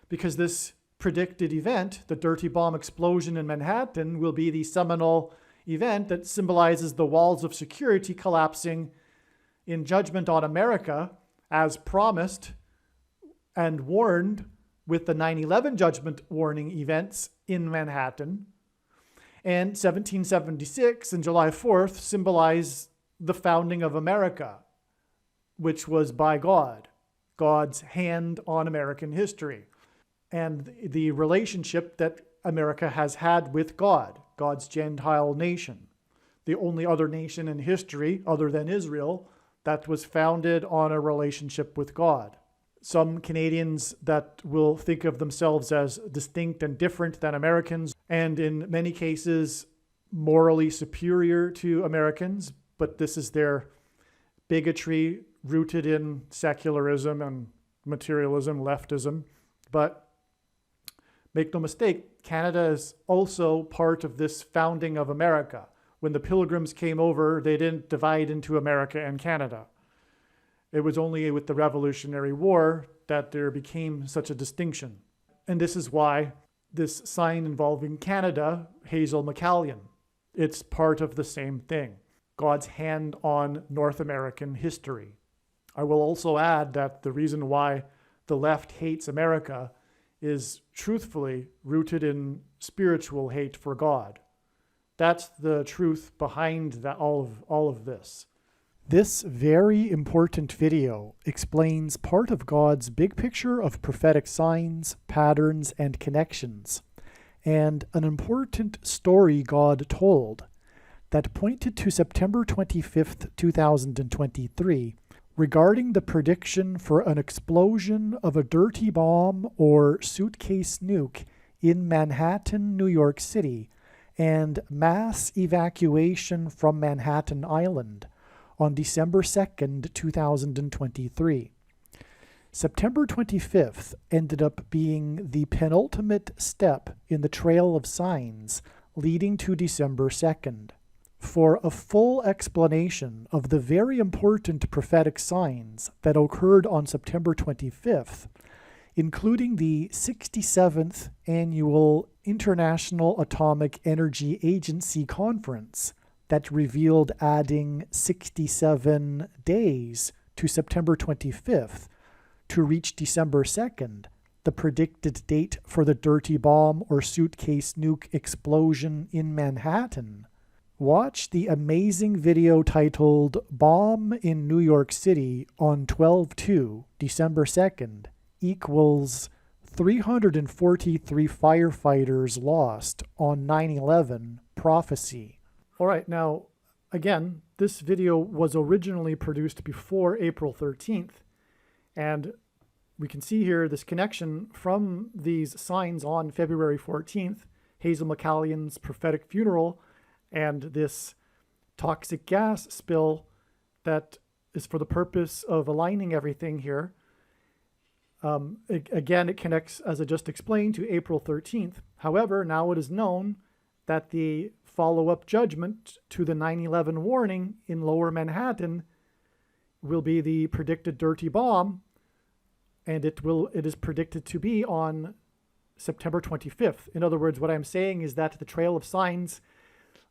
Because this predicted event, the dirty bomb explosion in Manhattan, will be the seminal event that symbolizes the walls of security collapsing in judgment on America, as promised and warned with the 9/11 judgment warning events in Manhattan. And 1776 and July 4th symbolize the founding of America, which was by God, God's hand on American history, and the relationship that America has had with God, God's Gentile nation, the only other nation in history other than Israel that was founded on a relationship with God. Some Canadians that will think of themselves as distinct and different than Americans, and in many cases morally superior to Americans, but this is their bigotry rooted in secularism and materialism, leftism. But make no mistake, Canada is also part of this founding of America. When the Pilgrims came over, they didn't divide into America and Canada. It was only with the Revolutionary War that there became such a distinction. And this is why this sign involving Canada, Hazel McCallion, it's part of the same thing, God's hand on North American history. I will also add that the reason why the left hates America is truthfully rooted in spiritual hate for God. That's the truth behind all of this. This very important video explains part of God's big picture of prophetic signs, patterns, and connections, and an important story God told that pointed to September 25th, 2023, regarding the prediction for an explosion of a dirty bomb or suitcase nuke in Manhattan, New York City, and mass evacuation from Manhattan Island on December 2nd, 2023. September 25th ended up being the penultimate step in the trail of signs leading to December 2nd. For a full explanation of the very important prophetic signs that occurred on September 25th, including the 67th annual International Atomic Energy Agency conference that revealed adding 67 days to September 25th to reach December 2nd, the predicted date for the dirty bomb or suitcase nuke explosion in Manhattan. Watch the amazing video titled Bomb in New York City on 12/2, December 2nd, equals 343 firefighters lost on 9/11 prophecy. All right, now, again, this video was originally produced before April 13th, and we can see here this connection from these signs on February 14th, Hazel McCallion's prophetic funeral, and this toxic gas spill that is for the purpose of aligning everything here. Again, it connects, as I just explained, to April 13th. However, now it is known that the follow-up judgment to the 9/11 warning in Lower Manhattan will be the predicted dirty bomb, and it is predicted to be on September 25th. In other words, what I'm saying is that the trail of signs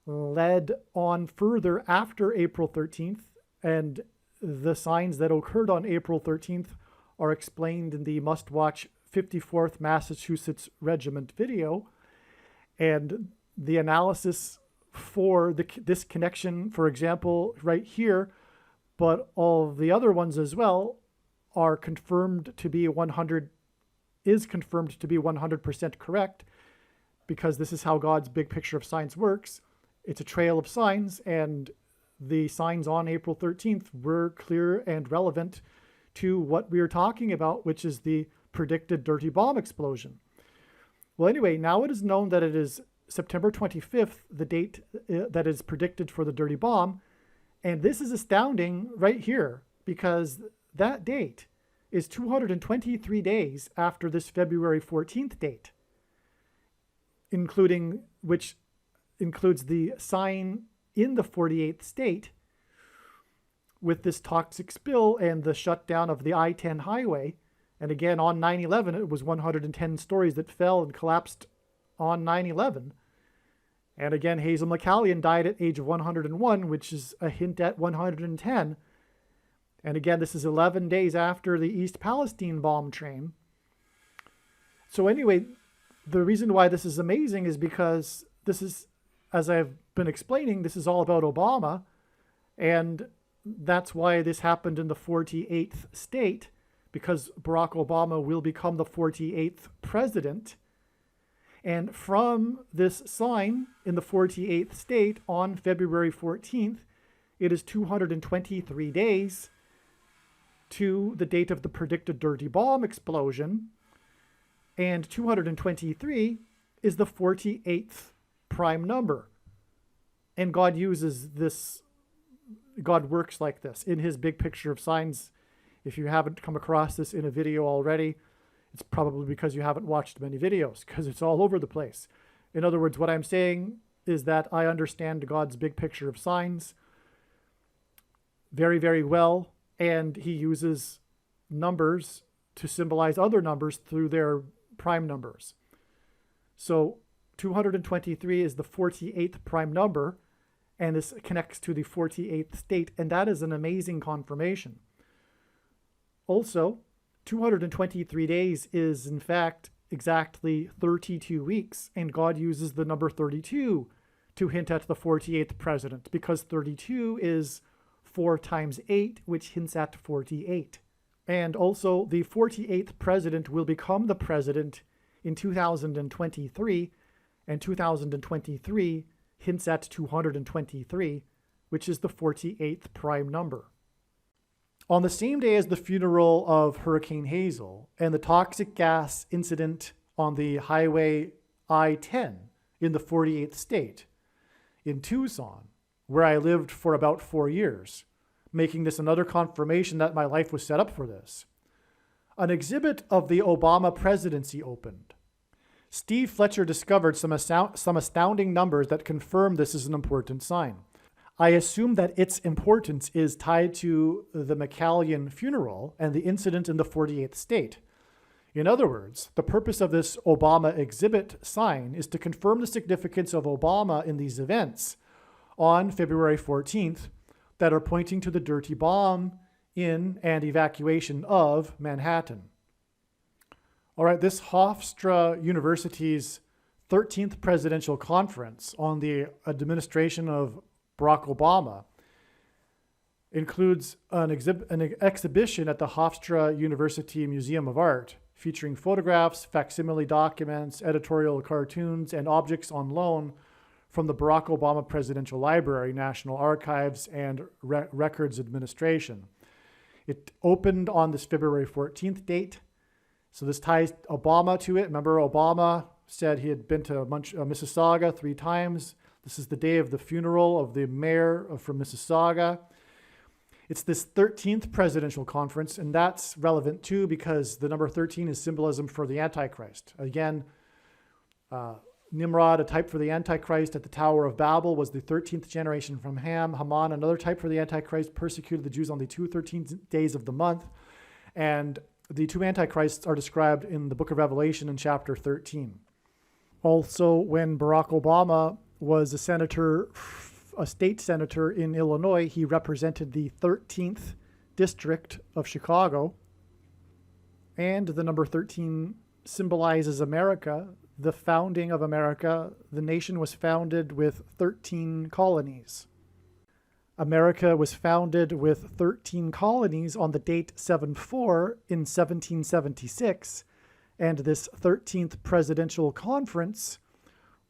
led on further after April 13th, and the signs that occurred on April 13th are explained in the must-watch 54th Massachusetts Regiment video. And the analysis for this connection, for example, right here, but all of the other ones as well, are confirmed to be 100% correct, because this is how God's big picture of signs works. It's a trail of signs, and the signs on April 13th were clear and relevant to what we are talking about, which is the predicted dirty bomb explosion. Well, anyway, now it is known that it is September 25th, the date that is predicted for the dirty bomb. And this is astounding right here, because that date is 223 days after this February 14th date, which includes the sign in the 48th state with this toxic spill and the shutdown of the I-10 highway. And again, on 9/11, it was 110 stories that fell and collapsed on 9/11. And again, Hazel McCallion died at age of 101, which is a hint at 110. And again, this is 11 days after the East Palestine bomb train. So anyway, the reason why this is amazing is because this is, as I've been explaining, this is all about Obama. And that's why this happened in the 48th state, because Barack Obama will become the 48th president. And from this sign in the 48th state on February 14th, it is 223 days to the date of the predicted dirty bomb explosion. And 223 is the 48th prime number. And God uses this, God works like this in his big picture of signs. If you haven't come across this in a video already, it's probably because you haven't watched many videos, because it's all over the place. In other words, what I'm saying is that I understand God's big picture of signs very, very well, and he uses numbers to symbolize other numbers through their prime numbers. So 223 is the 48th prime number, and this connects to the 48th state, and that is an amazing confirmation. Also, 223 days is, in fact, exactly 32 weeks, and God uses the number 32 to hint at the 48th president, because 32 is 4 times 8, which hints at 48. And also, the 48th president will become the president in 2023, and 2023 hints at 223, which is the 48th prime number. On the same day as the funeral of Hurricane Hazel and the toxic gas incident on the Highway I-10 in the 48th state, in Tucson, where I lived for about 4 years, making this another confirmation that my life was set up for this, an exhibit of the Obama presidency opened. Steve Fletcher discovered some astounding numbers that confirm this is an important sign. I assume that its importance is tied to the McCallion funeral and the incident in the 48th state. In other words, the purpose of this Obama exhibit sign is to confirm the significance of Obama in these events on February 14th that are pointing to the dirty bomb in and evacuation of Manhattan. All right, this Hofstra University's 13th presidential conference on the administration of Barack Obama includes an exhibition at the Hofstra University Museum of Art featuring photographs, facsimile documents, editorial cartoons, and objects on loan from the Barack Obama Presidential Library, National Archives, and Records Administration. It opened on this February 14th date. So this ties Obama to it. Remember, Obama said he had been to Mississauga 3 times. This is the day of the funeral of the mayor from Mississauga. It's this 13th presidential conference, and that's relevant too because the number 13 is symbolism for the Antichrist. Again, Nimrod, a type for the Antichrist at the Tower of Babel, was the 13th generation from Ham. Haman, another type for the Antichrist, persecuted the Jews on the 13th days of the month. And the 2 Antichrists are described in the book of Revelation in chapter 13. Also, when Barack Obama was a state senator in Illinois, he represented the 13th district of Chicago. And the number 13 symbolizes America, the founding of America. The nation was founded with 13 colonies. America was founded with 13 colonies on the date 7/4 in 1776, and this 13th presidential conference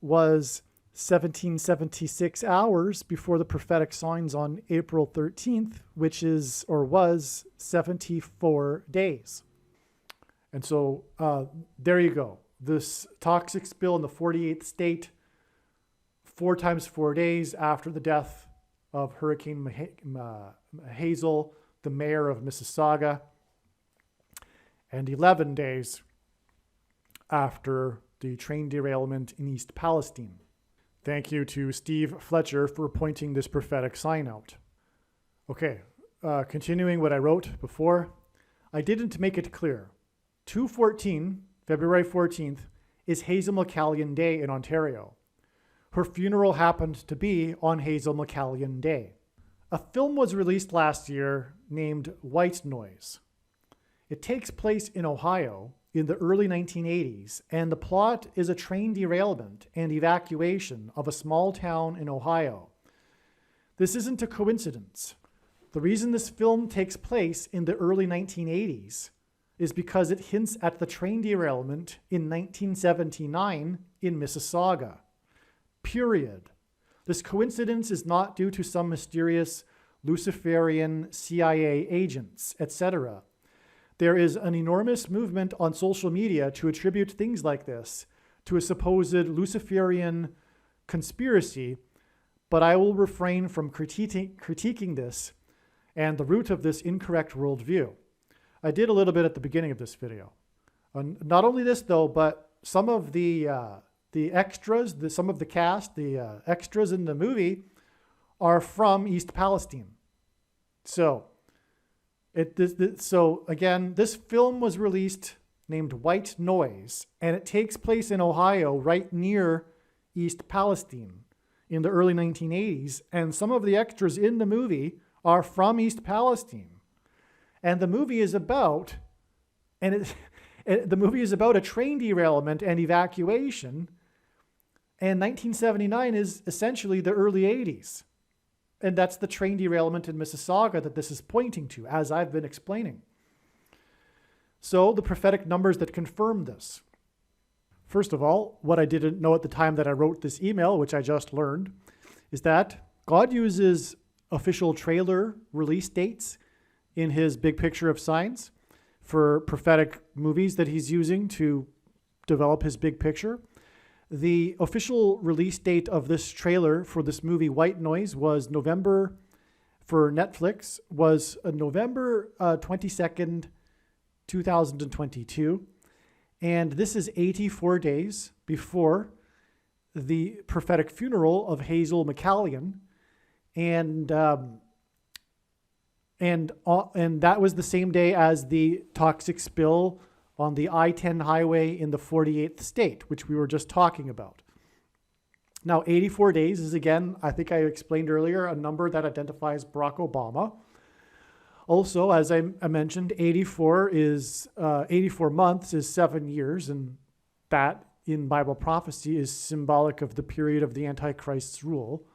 was 1776 hours before the prophetic signs on April 13th, which is or was 74 days. And so there you go. This toxic spill in the 48th state, 4 times 4 days after the death of Hurricane Hazel, the mayor of Mississauga, and 11 days after the train derailment in East Palestine. Thank you to Steve Fletcher for pointing this prophetic sign out. Okay, continuing what I wrote before, I didn't make it clear. 2/14, February 14th, is Hazel McCallion Day in Ontario. Her funeral happened to be on Hazel McCallion Day. A film was released last year named White Noise. It takes place in Ohio in the early 1980s, and the plot is a train derailment and evacuation of a small town in Ohio. This isn't a coincidence. The reason this film takes place in the early 1980s is because it hints at the train derailment in 1979 in Mississauga. Period. This coincidence is not due to some mysterious Luciferian CIA agents, etc. There is an enormous movement on social media to attribute things like this to a supposed Luciferian conspiracy, but I will refrain from critiquing this and the root of this incorrect worldview. I did a little bit at the beginning of this video. Not only this though, but some of the extras, some of the cast, the extras in the movie are from East Palestine. So, again, this film was released named White Noise, and it takes place in Ohio right near East Palestine in the early 1980s, and some of the extras in the movie are from East Palestine. And the movie is about, the movie is about a train derailment and evacuation. And 1979 is essentially the early 80s. And that's the train derailment in Mississauga that this is pointing to, as I've been explaining. So the prophetic numbers that confirm this. First of all, what I didn't know at the time that I wrote this email, which I just learned, is that God uses official trailer release dates in his big picture of signs for prophetic movies that he's using to develop his big picture. The official release date of this trailer for this movie White Noise was November, for Netflix, was November 22nd, 2022. And this is 84 days before the prophetic funeral of Hazel McCallion. And that was the same day as the toxic spill on the I-10 highway in the 48th state, which we were just talking about. Now, 84 days is, again, I think I explained earlier, a number that identifies Barack Obama. Also, as I mentioned, 84 months is 7 years, and that in Bible prophecy is symbolic of the period of the Antichrist's rule.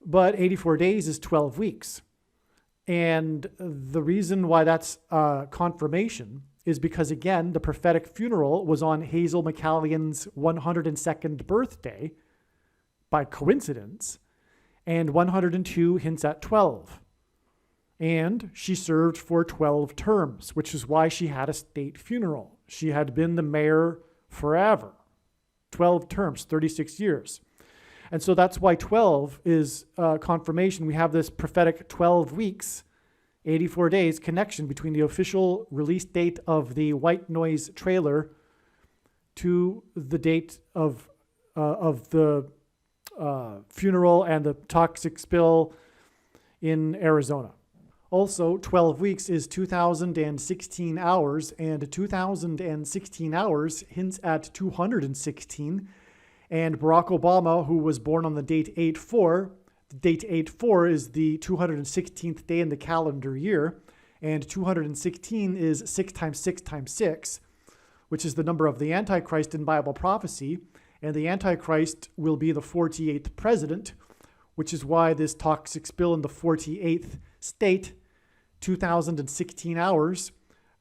But 84 days is 12 weeks. And the reason why that's confirmation is because, again, the prophetic funeral was on Hazel McCallion's 102nd birthday by coincidence, and 102 hints at 12. And she served for 12 terms, which is why she had a state funeral. She had been the mayor forever, 12 terms, 36 years. And so that's why 12 is confirmation. We have this prophetic 12 weeks, 84 days connection between the official release date of the White Noise trailer to the date of the funeral and the toxic spill in Arizona. Also, 12 weeks is 2,016 hours, and 2,016 hours hints at 216. And Barack Obama, who was born on the date 8/4, the date 8/4 is the 216th day in the calendar year, and 216 is 6 times 6 times 6, which is the number of the Antichrist in Bible prophecy, and the Antichrist will be the 48th president, which is why this toxic spill in the 48th state, 2,016 hours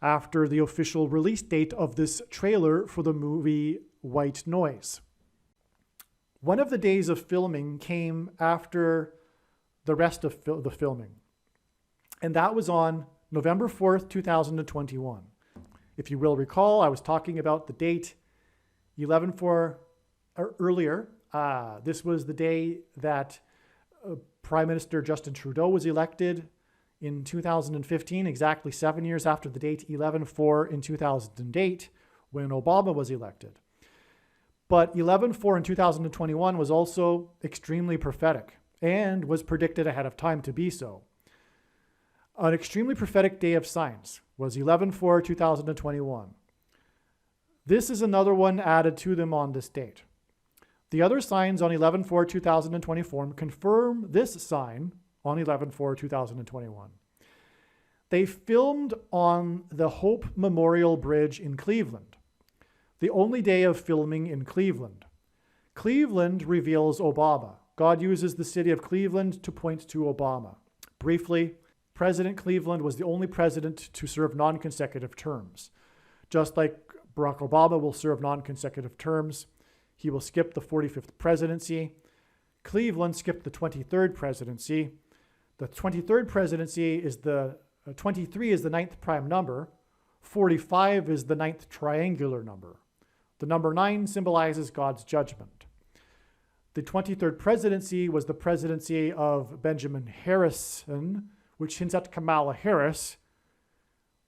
after the official release date of this trailer for the movie White Noise. One of the days of filming came after the rest of the filming, and that was on November 4th, 2021. If you will recall, I was talking about the date 11/4 earlier. This was the day that Prime Minister Justin Trudeau was elected in 2015, exactly 7 years after the date 11/4 in 2008, when Obama was elected. But 11/4 in 2021 was also extremely prophetic and was predicted ahead of time to be so. An extremely prophetic day of signs was 11/4 2021. This is another one added to them on this date. The other signs on 11/4 2024 confirm this sign on 11/4 2021. They filmed on the Hope Memorial Bridge in Cleveland, the only day of filming in Cleveland. Cleveland reveals Obama. God uses the city of Cleveland to point to Obama. Briefly, President Cleveland was the only president to serve non-consecutive terms. Just like Barack Obama will serve non-consecutive terms, he will skip the 45th presidency. Cleveland skipped the 23rd presidency. The 23rd presidency is 23 is the ninth prime number. 45 is the ninth triangular number. The number 9 symbolizes God's judgment. The 23rd presidency was the presidency of Benjamin Harrison, which hints at Kamala Harris,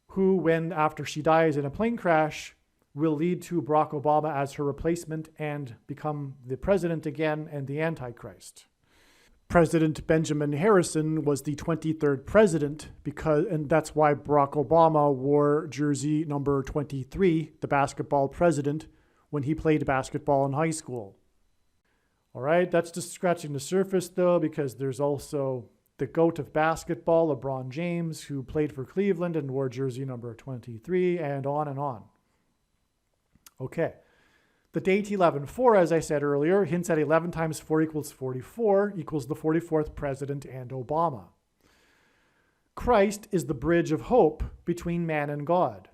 who, after she dies in a plane crash, will lead to Barack Obama as her replacement and become the president again and the Antichrist. President Benjamin Harrison was the 23rd president and that's why Barack Obama wore jersey number 23, the basketball president, when he played basketball in high school. All right, that's just scratching the surface though, because there's also the GOAT of basketball, LeBron James, who played for Cleveland and wore jersey number 23, and on and on. Okay. The date 11/4, as I said earlier, hints at 11 times 4 equals 44, equals the 44th president and Obama. Christ is the bridge of hope between man and God.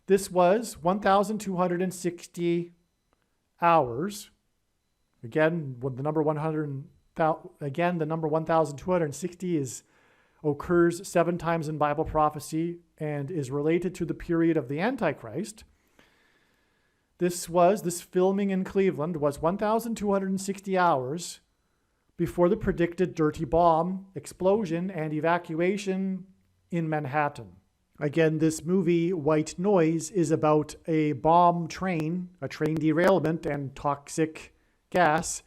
This was 1,260 hours. Again, the number 1,260 occurs 7 times in Bible prophecy and is related to the period of the Antichrist. This filming in Cleveland was 1,260 hours before the predicted dirty bomb explosion and evacuation in Manhattan. Again, this movie, White Noise, is about a bomb train, a train derailment and toxic gas,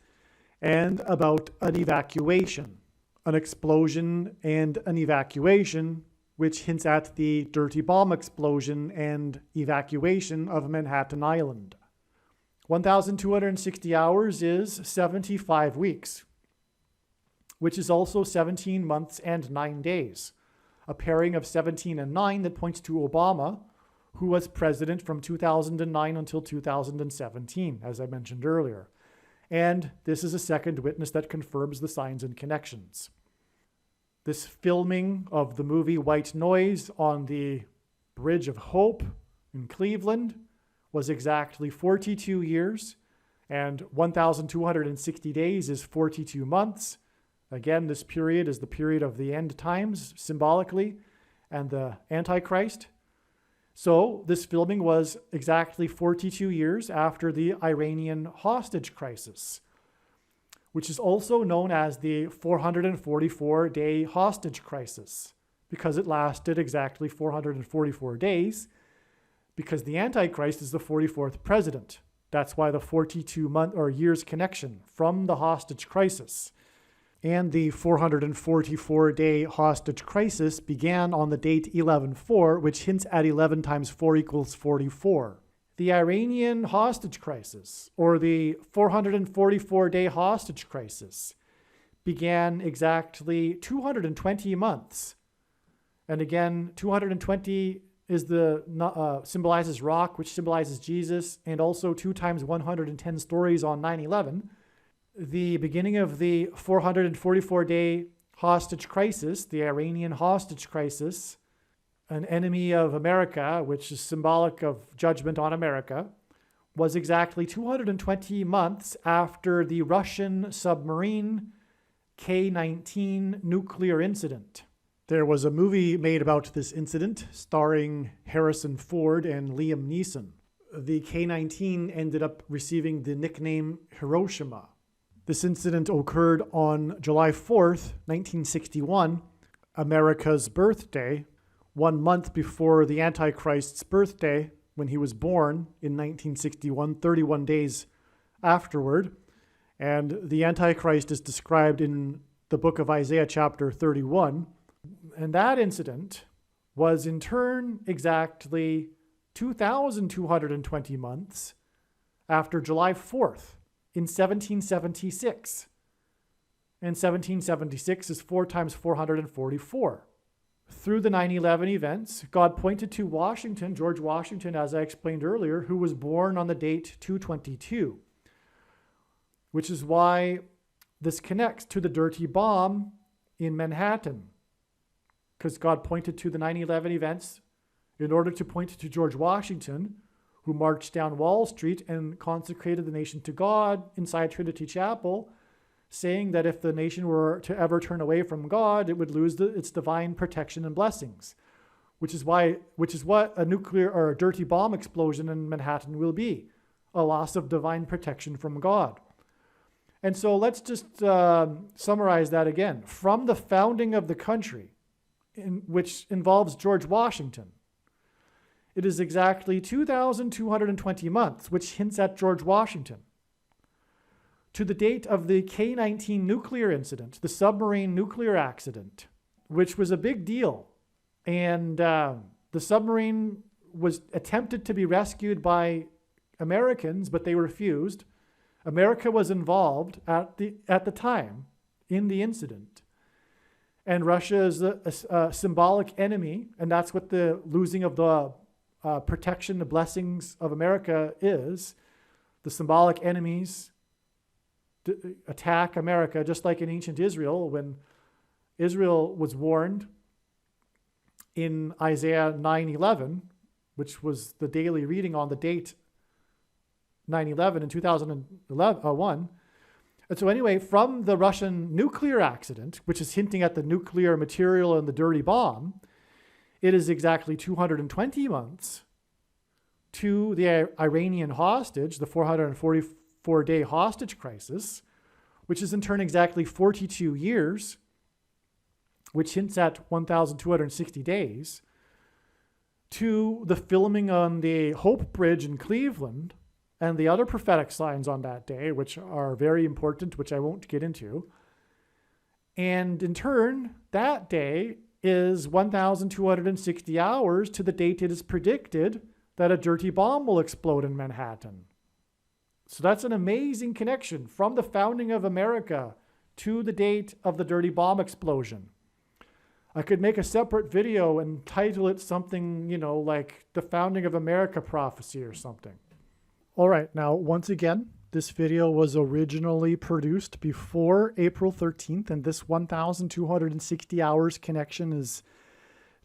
and about an evacuation. An explosion and an evacuation which hints at the dirty bomb explosion and evacuation of Manhattan Island. 1,260 hours is 75 weeks, which is also 17 months and 9 days, a pairing of 17 and 9 that points to Obama, who was president from 2009 until 2017, as I mentioned earlier. And this is a second witness that confirms the signs and connections. This filming of the movie White Noise on the Bridge of Hope in Cleveland was exactly 42 years, and 1,260 days is 42 months. Again, this period is the period of the end times, symbolically, and the Antichrist. So this filming was exactly 42 years after the Iranian hostage crisis, which is also known as the 444-day hostage crisis, because it lasted exactly 444 days, because the Antichrist is the 44th president. That's why the 42-month or years connection from the hostage crisis. And the 444-day hostage crisis began on the date 11/4, which hints at 11 times 4 equals 44. The Iranian hostage crisis, or the 444-day hostage crisis, began exactly 220 months. And again, 220 is symbolizes rock, which symbolizes Jesus, and also 2 times 110 stories on 9/11. The beginning of the 444-day hostage crisis, the Iranian hostage crisis, an enemy of America, which is symbolic of judgment on America, was exactly 220 months after the Russian submarine K-19 nuclear incident. There was a movie made about this incident starring Harrison Ford and Liam Neeson. The K-19 ended up receiving the nickname Hiroshima. This incident occurred on July 4th, 1961, America's birthday, 1 month before the Antichrist's birthday, when he was born in 1961, 31 days afterward. And the Antichrist is described in the book of Isaiah chapter 31. And that incident was in turn exactly 2,220 months after July 4th in 1776. And 1776 is 4 times 444. Through the 9/11 events, God pointed to Washington, George Washington, as I explained earlier, who was born on the date 222, which is why this connects to the dirty bomb in Manhattan, because God pointed to the 9/11 events in order to point to George Washington, who marched down Wall Street and consecrated the nation to God inside Trinity Chapel, saying that if the nation were to ever turn away from God, it would lose its divine protection and blessings, which is what a nuclear or a dirty bomb explosion in Manhattan will be, a loss of divine protection from God. And so let's just summarize that again. From the founding of the country, which involves George Washington, it is exactly 2,220 months, which hints at George Washington, to the date of the K-19 nuclear incident, the submarine nuclear accident, which was a big deal. And the submarine was attempted to be rescued by Americans, but they refused. America was involved at the time in the incident. And Russia is a symbolic enemy, and that's what the losing of the protection, the blessings of America is. The symbolic enemies attack America, just like in ancient Israel, when Israel was warned in Isaiah 9:11, which was the daily reading on the date 9/11 in 2001. And so anyway, from the Russian nuclear accident, which is hinting at the nuclear material and the dirty bomb, it is exactly 220 months to the Iranian hostage, the 444-day hostage crisis, which is in turn exactly 42 years, which hints at 1,260 days, to the filming on the Hope Bridge in Cleveland and the other prophetic signs on that day, which are very important, which I won't get into. And in turn, that day is 1,260 hours to the date it is predicted that a dirty bomb will explode in Manhattan. So that's an amazing connection from the founding of America to the date of the dirty bomb explosion. I could make a separate video and title it something, like the founding of America prophecy or something. All right, now, once again, this video was originally produced before April 13th, and this 1,260 hours connection is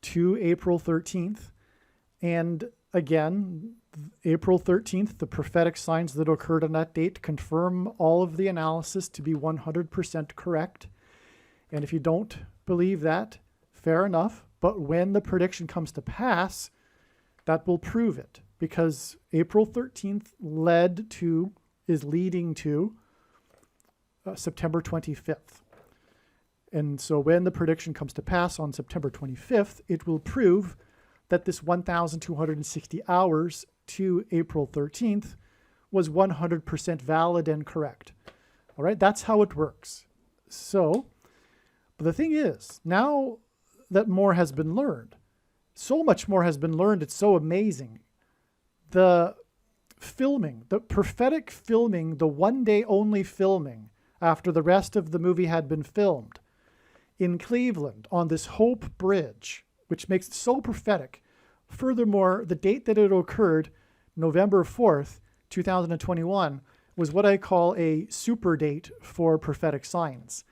to April 13th. And again, April 13th, the prophetic signs that occurred on that date confirm all of the analysis to be 100% correct. And if you don't believe that, fair enough. But when the prediction comes to pass, that will prove it. Because April 13th is leading to September 25th. And so when the prediction comes to pass on September 25th, it will prove that this 1,260 hours to April 13th was 100% valid and correct. All right, that's how it works. So, but the thing is, now that more has been learned, so much more has been learned, it's so amazing. The filming, the prophetic filming, the one-day only filming after the rest of the movie had been filmed in Cleveland on this Hope Bridge, which makes it so prophetic. Furthermore, the date that it occurred, November 4th, 2021, was what I call a super date for prophetic signs.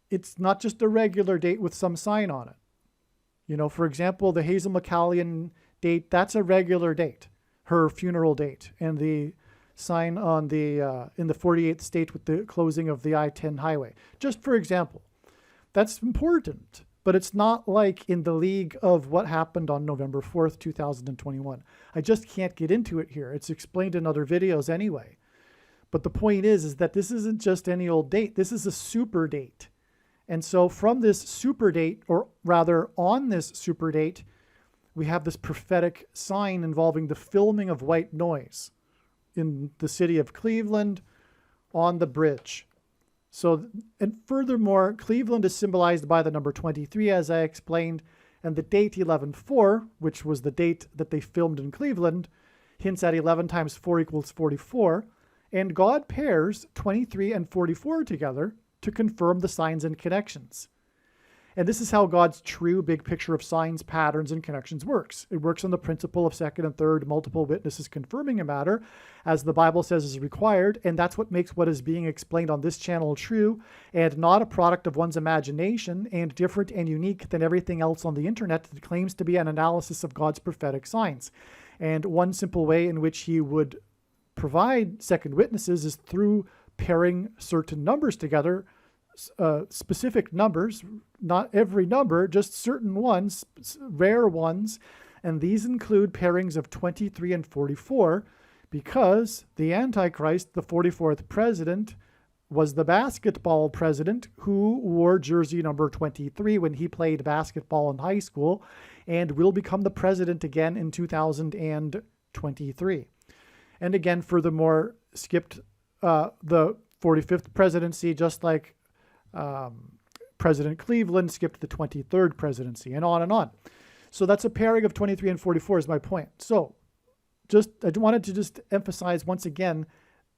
It's not just a regular date with some sign on it. For example, the Hazel McCallion date, that's a regular date, her funeral date, and the sign on in the 48th state with the closing of the I-10 highway. Just for example, that's important, but it's not like in the league of what happened on November 4th, 2021. I just can't get into it here. It's explained in other videos anyway. But the point is that this isn't just any old date. This is a super date. And so from this super date, or rather on this super date, we have this prophetic sign involving the filming of white noise in the city of Cleveland on the bridge. So, and furthermore, Cleveland is symbolized by the number 23, as I explained, and the date 11/4, which was the date that they filmed in Cleveland, hints at 11 times 4 equals 44, and God pairs 23 and 44 together to confirm the signs and connections. And this is how God's true big picture of signs, patterns, and connections works. It works on the principle of second and third multiple witnesses confirming a matter, as the Bible says is required, and that's what makes what is being explained on this channel true, and not a product of one's imagination, and different and unique than everything else on the internet that claims to be an analysis of God's prophetic signs. And one simple way in which he would provide second witnesses is through pairing certain numbers together, specific numbers, not every number, just certain ones, rare ones, and these include pairings of 23 and 44, because the Antichrist, the 44th president, was the basketball president who wore jersey number 23 when he played basketball in high school, and will become the president again in 2023. And again, furthermore, skipped the 45th presidency, just like President Cleveland skipped the 23rd presidency, and on and on. So that's a pairing of 23 and 44 is my point. So I wanted to just emphasize once again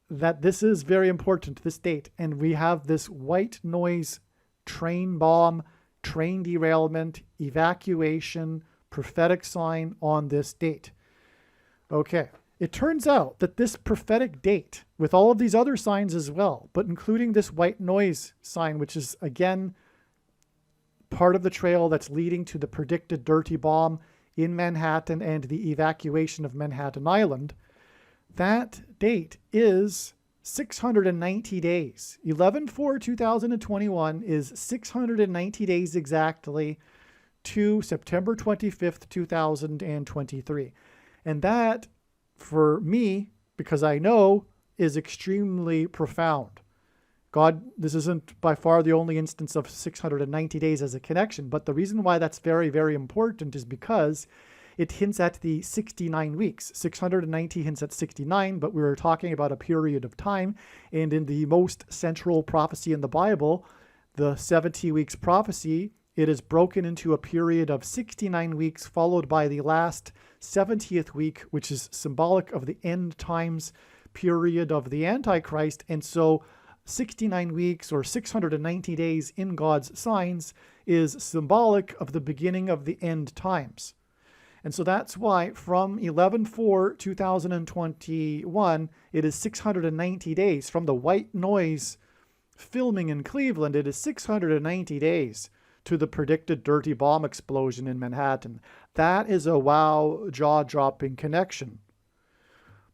that this is very important, this date, and we have this white noise train bomb, train derailment, evacuation, prophetic sign on this date. Okay. It turns out that this prophetic date, with all of these other signs as well, but including this white noise sign, which is, again, part of the trail that's leading to the predicted dirty bomb in Manhattan and the evacuation of Manhattan Island, that date is 690 days. 11/4/2021 is 690 days exactly to September 25th, 2023. And that, for me, because I know, is extremely profound. God, this isn't by far the only instance of 690 days as a connection, but the reason why that's very, very important is because it hints at the 69 weeks. 690 hints at 69, but we were talking about a period of time, and in the most central prophecy in the Bible, the 70 weeks prophecy, it is broken into a period of 69 weeks, followed by the last 70th week, which is symbolic of the end times period of the Antichrist. And so 69 weeks or 690 days in God's signs is symbolic of the beginning of the end times. And so that's why from 11/4/2021, it is 690 days. From the white noise filming in Cleveland, it is 690 days to the predicted dirty bomb explosion in Manhattan. That is a wow, jaw-dropping connection.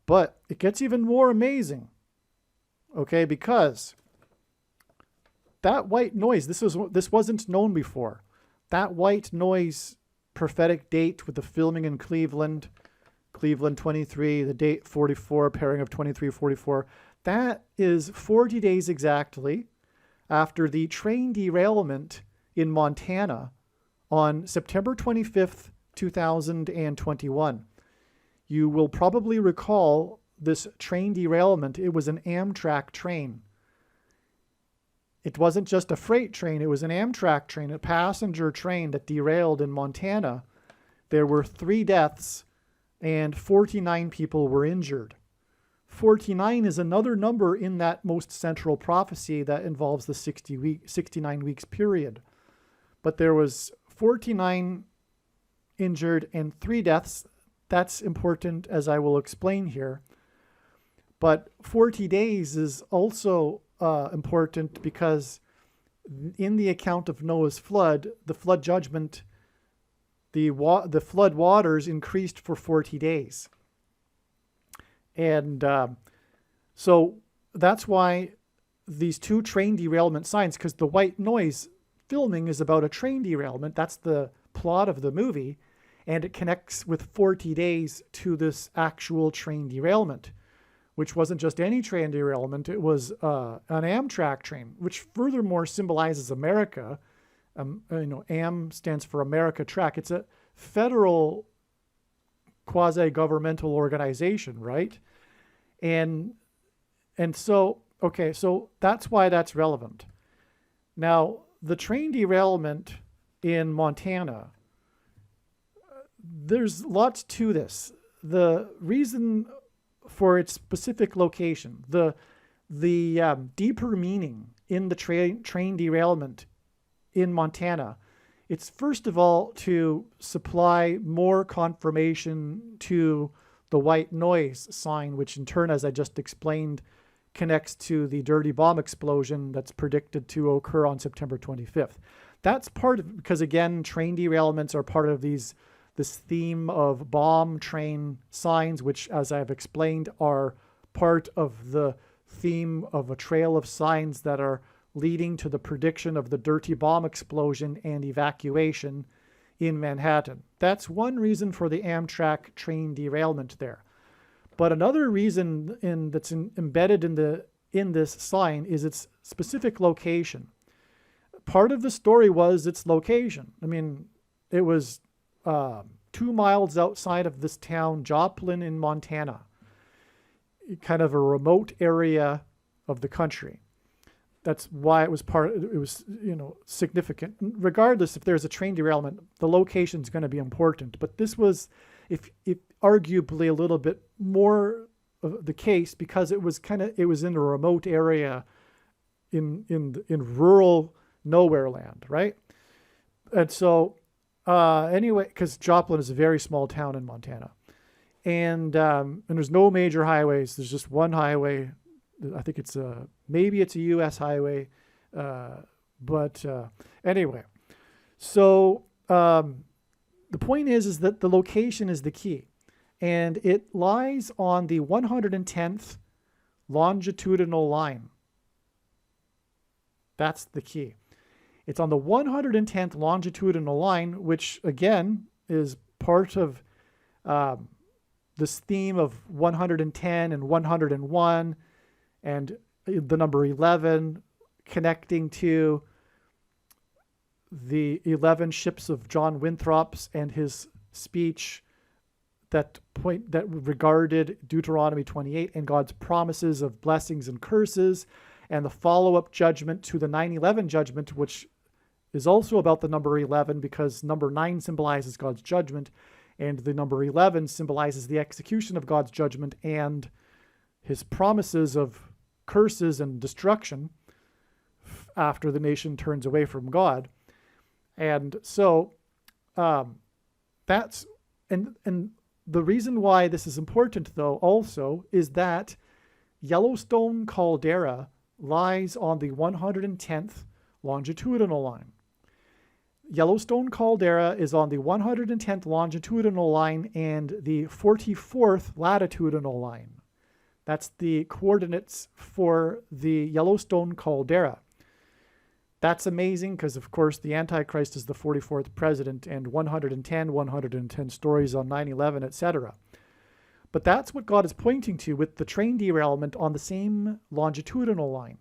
But it gets even more amazing, okay, because that white noise, this wasn't known before. That white noise prophetic date with the filming in Cleveland 23, the date 44, pairing of 23-44, that is 40 days exactly after the train derailment in Montana on September 25th, 2021. You will probably recall this train derailment. It was an Amtrak train. It wasn't just a freight train, it was an Amtrak train, a passenger train that derailed in Montana. There were 3 deaths and 49 people were injured. 49 is another number in that most central prophecy that involves the 69 weeks period. But there was 49 injured and 3 deaths. That's important, as I will explain here. But 40 days is also important because in the account of Noah's flood, the flood judgment, the flood waters increased for 40 days. And so that's why these 2 train derailment signs, because the white noise filming is about a train derailment. That's the plot of the movie. And it connects with 40 days to this actual train derailment, which wasn't just any train derailment. It was an Amtrak train, which furthermore symbolizes America. AM stands for America Track. It's a federal quasi-governmental organization, right? And so, okay, so that's why that's relevant. Now, the train derailment in Montana, there's lots to this. The reason for its specific location, the deeper meaning in the train derailment in Montana, it's first of all to supply more confirmation to the white noise sign, which in turn, as I just explained, connects to the dirty bomb explosion that's predicted to occur on September 25th. That's part of, because again, train derailments are part of this theme of bomb train signs, which, as I've explained, are part of the theme of a trail of signs that are leading to the prediction of the dirty bomb explosion and evacuation in Manhattan. That's one reason for the Amtrak train derailment there. But another reason that's embedded in this sign is its specific location. Part of the story was its location. I mean, it was 2 miles outside of this town, Joplin in Montana, kind of a remote area of the country. That's why it was significant. Regardless if there's a train derailment, the location is going to be important. But this was, if arguably a little bit more of the case, because it was in a remote area in rural nowhere land, right? And so anyway, because Joplin is a very small town in Montana, and there's no major highways. There's just one highway. I think maybe it's a U.S. highway, but anyway. So the point is that the location is the key, and it lies on the 110th longitudinal line. That's the key. It's on the 110th longitudinal line, which again is part of this theme of 110 and 101. And the number 11 connecting to the 11 ships of John Winthrop's and his speech that regarded Deuteronomy 28 and God's promises of blessings and curses, and the follow-up judgment to the 9/11 judgment, which is also about the number 11 because number 9 symbolizes God's judgment, and the number 11 symbolizes the execution of God's judgment and his promises of curses and destruction after the nation turns away from God. And so that's, and the reason why this is important, though, also is that Yellowstone caldera lies on the 110th longitudinal line. Yellowstone caldera is on the 110th longitudinal line and the 44th latitudinal line. That's the coordinates for the Yellowstone caldera. That's amazing because, of course, the Antichrist is the 44th president, and 110 stories on 9/11, etc. But that's what God is pointing to with the train derailment on the same longitudinal line.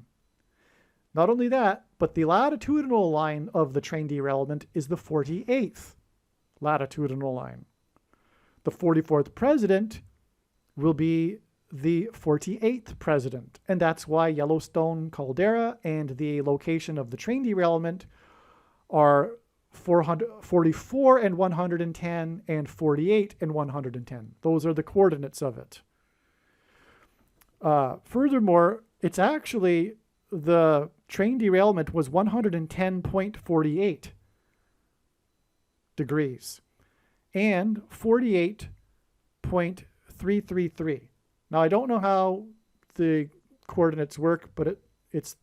Not only that, but the latitudinal line of the train derailment is the 48th latitudinal line. The 44th president will be the 48th president, and that's why Yellowstone caldera and the location of the train derailment are 44 and 110 and 48 and 110. Those are the coordinates of it. Furthermore, it's actually, the train derailment was 110.48 degrees and 48.333. Now, I don't know how the coordinates work, but it's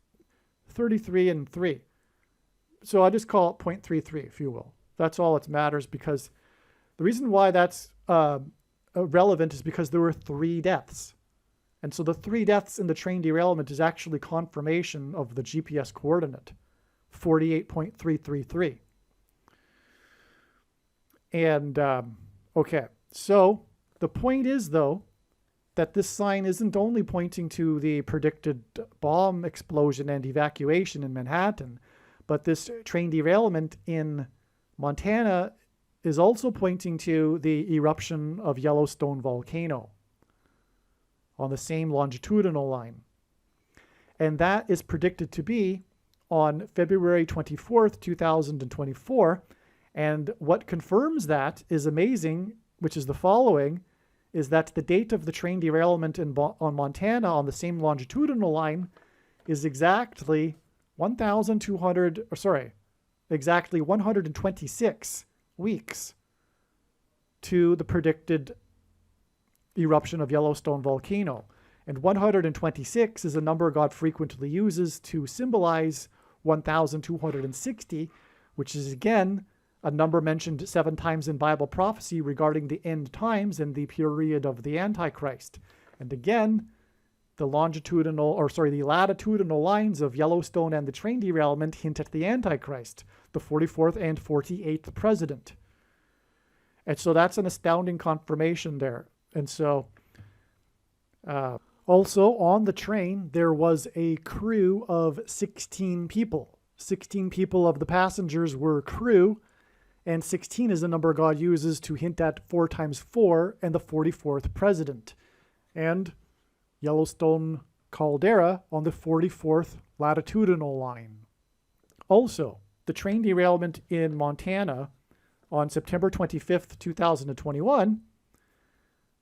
33 and 3. So I just call it 0.33, if you will. That's all that matters, because the reason why that's relevant is because there were 3 deaths. And so the 3 deaths in the train derailment is actually confirmation of the GPS coordinate, 48.333. And, okay, so the point is, though, that this sign isn't only pointing to the predicted bomb explosion and evacuation in Manhattan, but this train derailment in Montana is also pointing to the eruption of Yellowstone volcano on the same longitudinal line. And that is predicted to be on February 24th, 2024. And what confirms that is amazing, which is the following, is that the date of the train derailment on Montana on the same longitudinal line is exactly 126 weeks to the predicted eruption of Yellowstone volcano. And 126 is a number God frequently uses to symbolize 1260, which is again a number mentioned 7 times in Bible prophecy regarding the end times and the period of the Antichrist. And again, the latitudinal lines of Yellowstone and the train derailment hint at the Antichrist, the 44th and 48th president. And so that's an astounding confirmation there. And so also on the train, there was a crew of 16 people. 16 people of the passengers were crew, and 16 is the number God uses to hint at 4 times 4 and the 44th president. And Yellowstone caldera on the 44th latitudinal line. Also, the train derailment in Montana on September 25th, 2021,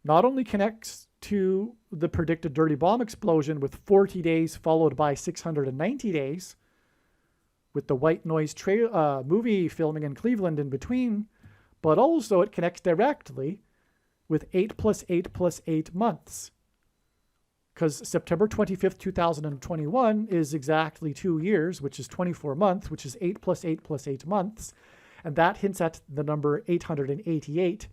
not only connects to the predicted dirty bomb explosion with 40 days followed by 690 days, with the White Noise movie filming in Cleveland in between, but also it connects directly with 8 + 8 + 8 months. Because September 25th, 2021 is exactly 2 years, which is 24 months, which is 8 + 8 + 8 months. And that hints at the number 888,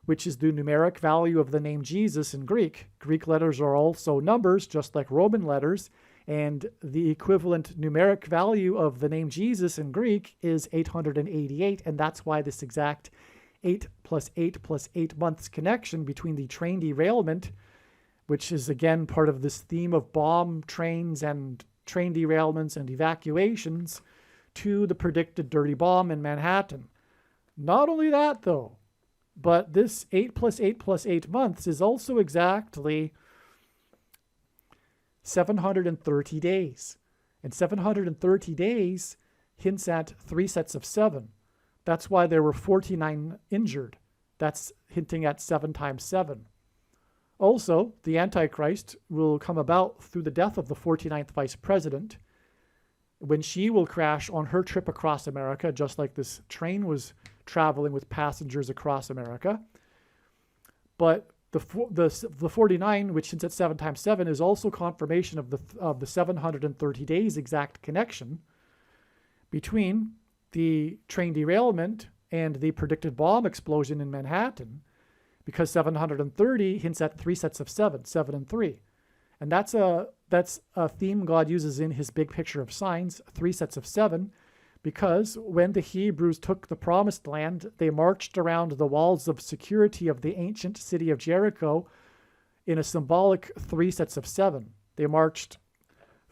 which is the numeric value of the name Jesus in Greek. Greek letters are also numbers, just like Roman letters. And the equivalent numeric value of the name Jesus in Greek is 888. And that's why this exact 8 + 8 + 8 months connection between the train derailment, which is again part of this theme of bomb trains and train derailments and evacuations, to the predicted dirty bomb in Manhattan. Not only that, though, but this 8 + 8 + 8 months is also exactly 730 days. And 730 days hints at 3 sets of 7. That's why there were 49 injured. That's hinting at 7 times 7. Also, the Antichrist will come about through the death of the 49th vice president, when she will crash on her trip across America, just like this train was traveling with passengers across America. But the 49, which hints at 7 times 7, is also confirmation of the 730 days exact connection between the train derailment and the predicted bomb explosion in Manhattan, because 730 hints at 3 sets of 7, 7 and 3. And that's a theme God uses in his big picture of signs, 3 sets of 7, because when the Hebrews took the promised land, they marched around the walls of security of the ancient city of Jericho in a symbolic 3 sets of 7. They marched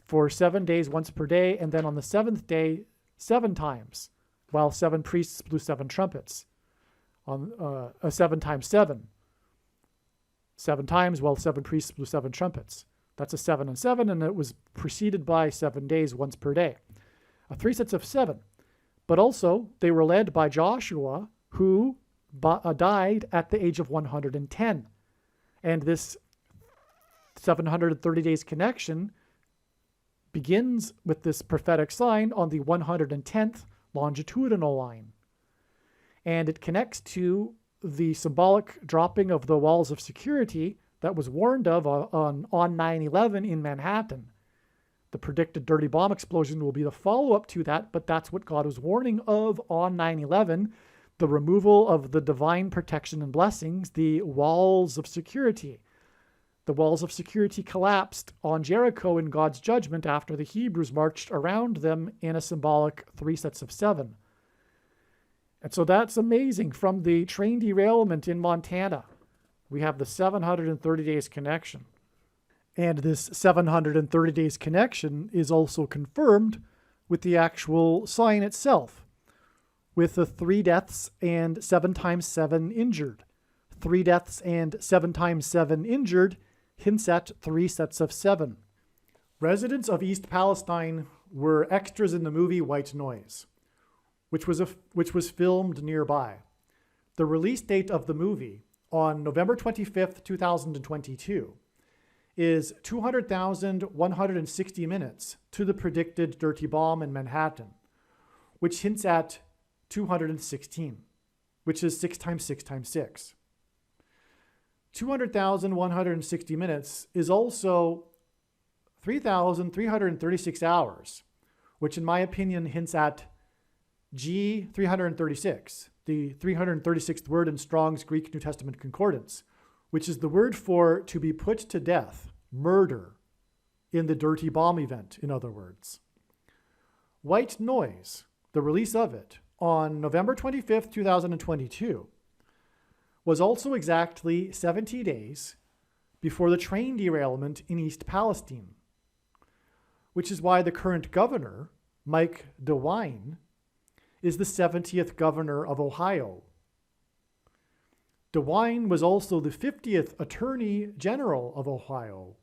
for 7 days, once per day, and then on the 7th day, 7 times, while 7 priests blew 7 trumpets. On 7 times 7. 7 times while 7 priests blew 7 trumpets. That's a 7 and 7, and it was preceded by 7 days, once per day. 3 sets of 7. But also, they were led by Joshua, who died at the age of 110. And this 730 days connection begins with this prophetic sign on the 110th longitudinal line. And it connects to the symbolic dropping of the walls of security that was warned of on 9/11 in Manhattan. The predicted dirty bomb explosion will be the follow-up to that, but that's what God was warning of on 9/11, the removal of the divine protection and blessings, the walls of security. The walls of security collapsed on Jericho in God's judgment after the Hebrews marched around them in a symbolic 3 sets of 7. And so that's amazing. From the train derailment in Montana, we have the 730 days connection. And this 730 days connection is also confirmed with the actual sign itself, with the 3 deaths and 7 times 7 injured. 3 deaths and 7 times 7 injured hints at 3 sets of 7. Residents of East Palestine were extras in the movie White Noise, which was filmed nearby. The release date of the movie on November 25th, 2022 is 200,160 minutes to the predicted dirty bomb in Manhattan, which hints at 216, which is 6 times 6 times 6. 200,160 minutes is also 3,336 hours, which in my opinion hints at G 336, the 336th word in Strong's Greek New Testament Concordance, which is the word for to be put to death, murder, in the dirty bomb event, in other words. White Noise, the release of it, on November 25th, 2022, was also exactly 70 days before the train derailment in East Palestine, which is why the current governor, Mike DeWine, is the 70th governor of Ohio. DeWine was also the 50th Attorney General of Ohio.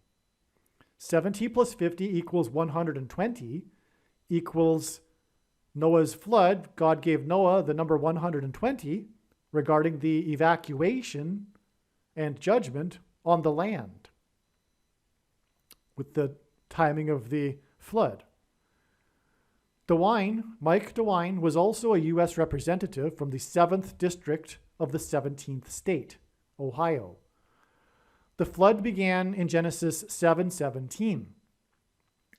70 plus 50 equals 120 equals Noah's flood. God gave Noah the number 120 regarding the evacuation and judgment on the land with the timing of the flood. Mike DeWine, was also a U.S. representative from the 7th District of the 17th state, Ohio. The flood began in Genesis 7:17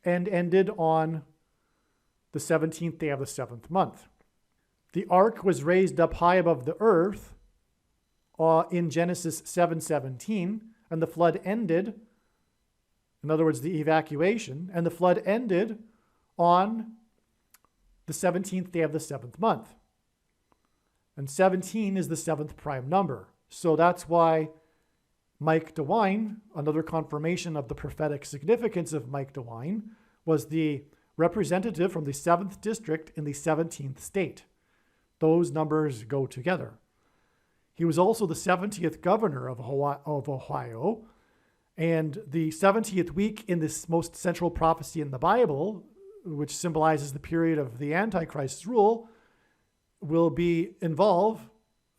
and ended on the 17th day of the 7th month. The ark was raised up high above the earth in Genesis 7:17, and the flood ended, in other words, the evacuation, and the flood ended on the 17th day of the 7th month. And 17 is the 7th prime number. So that's why Mike DeWine, another confirmation of the prophetic significance of Mike DeWine, was the representative from the 7th district in the 17th state. Those numbers go together. He was also the 70th governor of Ohio, and the 70th week in this most central prophecy in the Bible, which symbolizes the period of the Antichrist's rule, will involve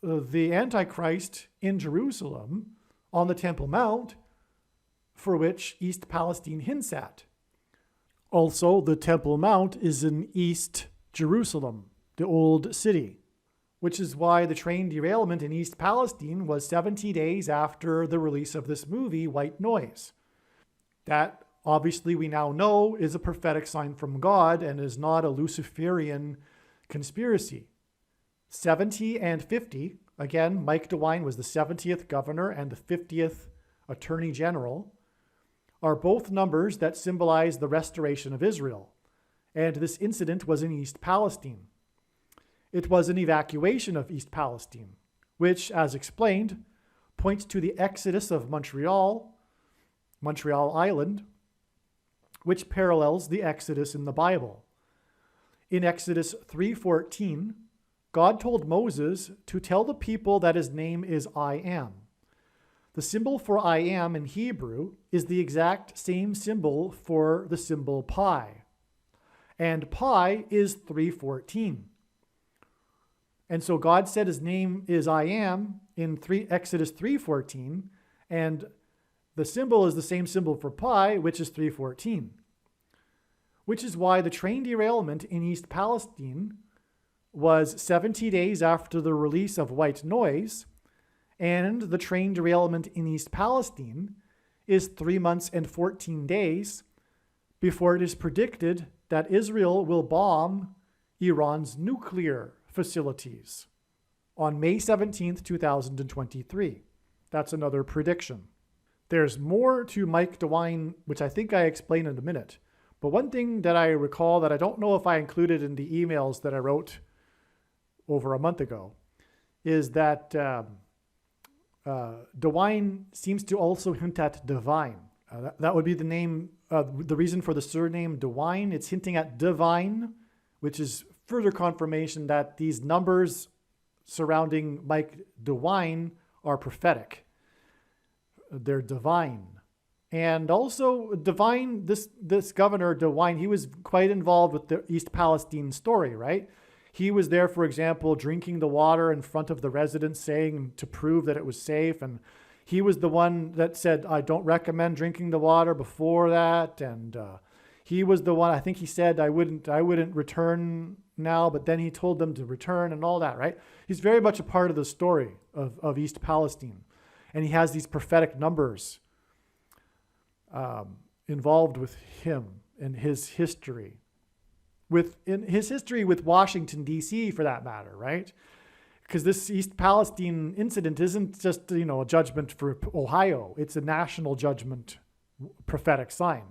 the Antichrist in Jerusalem on the Temple Mount, for which East Palestine hints at. Also, the Temple Mount is in East Jerusalem, the old city, which is why the train derailment in East Palestine was 70 days after the release of this movie, White Noise. That, obviously, we now know is a prophetic sign from God and is not a Luciferian conspiracy. 70 and 50, again, Mike DeWine was the 70th governor and the 50th attorney general, are both numbers that symbolize the restoration of Israel. And this incident was in East Palestine. It was an evacuation of East Palestine, which, as explained, points to the exodus of Montreal Island, which parallels the exodus in the Bible. In Exodus 3:14, God told Moses to tell the people that his name is I Am. The symbol for I Am in Hebrew is the exact same symbol for the symbol pi. And pi is 3:14. And so God said his name is I Am in Exodus 3:14, and the symbol is the same symbol for pi, which is 3:14. Which is why the train derailment in East Palestine was 70 days after the release of White Noise, and the train derailment in East Palestine is 3 months and 14 days before it is predicted that Israel will bomb Iran's nuclear facilities on May 17th, 2023. That's another prediction. There's more to Mike DeWine, which I think I explain in a minute. But one thing that I recall that I don't know if I included in the emails that I wrote over a month ago is that DeWine seems to also hint at divine. That would be the name, the reason for the surname DeWine. It's hinting at divine, which is further confirmation that these numbers surrounding Mike DeWine are prophetic. They're divine. And also divine, this governor DeWine, he was quite involved with the East Palestine story, right? He was there, for example, drinking the water in front of the residents, saying to prove that it was safe. And he was the one that said, I don't recommend drinking the water before that. And he was the one, I think he said, I wouldn't return now, but then he told them to return and all that, right? He's very much a part of the story of East Palestine. And he has these prophetic numbers involved with him and his history. In his history with Washington, D.C., for that matter, right? Because this East Palestine incident isn't just, a judgment for Ohio. It's a national judgment, prophetic sign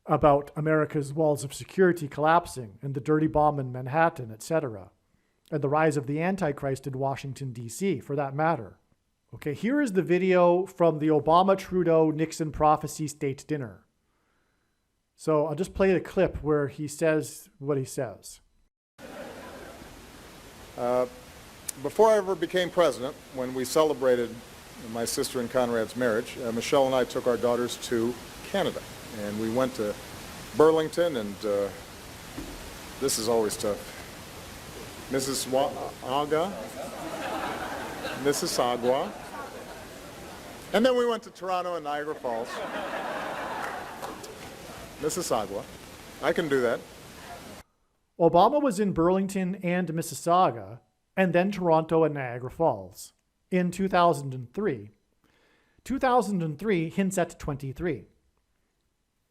about America's walls of security collapsing and the dirty bomb in Manhattan, etc., and the rise of the Antichrist in Washington, D.C., for that matter. Okay, here is the video from the Obama-Trudeau-Nixon prophecy state dinner. So I'll just play the clip where he says what he says. Before I ever became president, when we celebrated my sister and Conrad's marriage, Michelle and I took our daughters to Canada. And we went to Burlington, and this is always tough. Mississauga. And then we went to Toronto and Niagara Falls. Mississauga. I can do that. Obama was in Burlington and Mississauga, and then Toronto and Niagara Falls in 2003. 2003 hints at 23.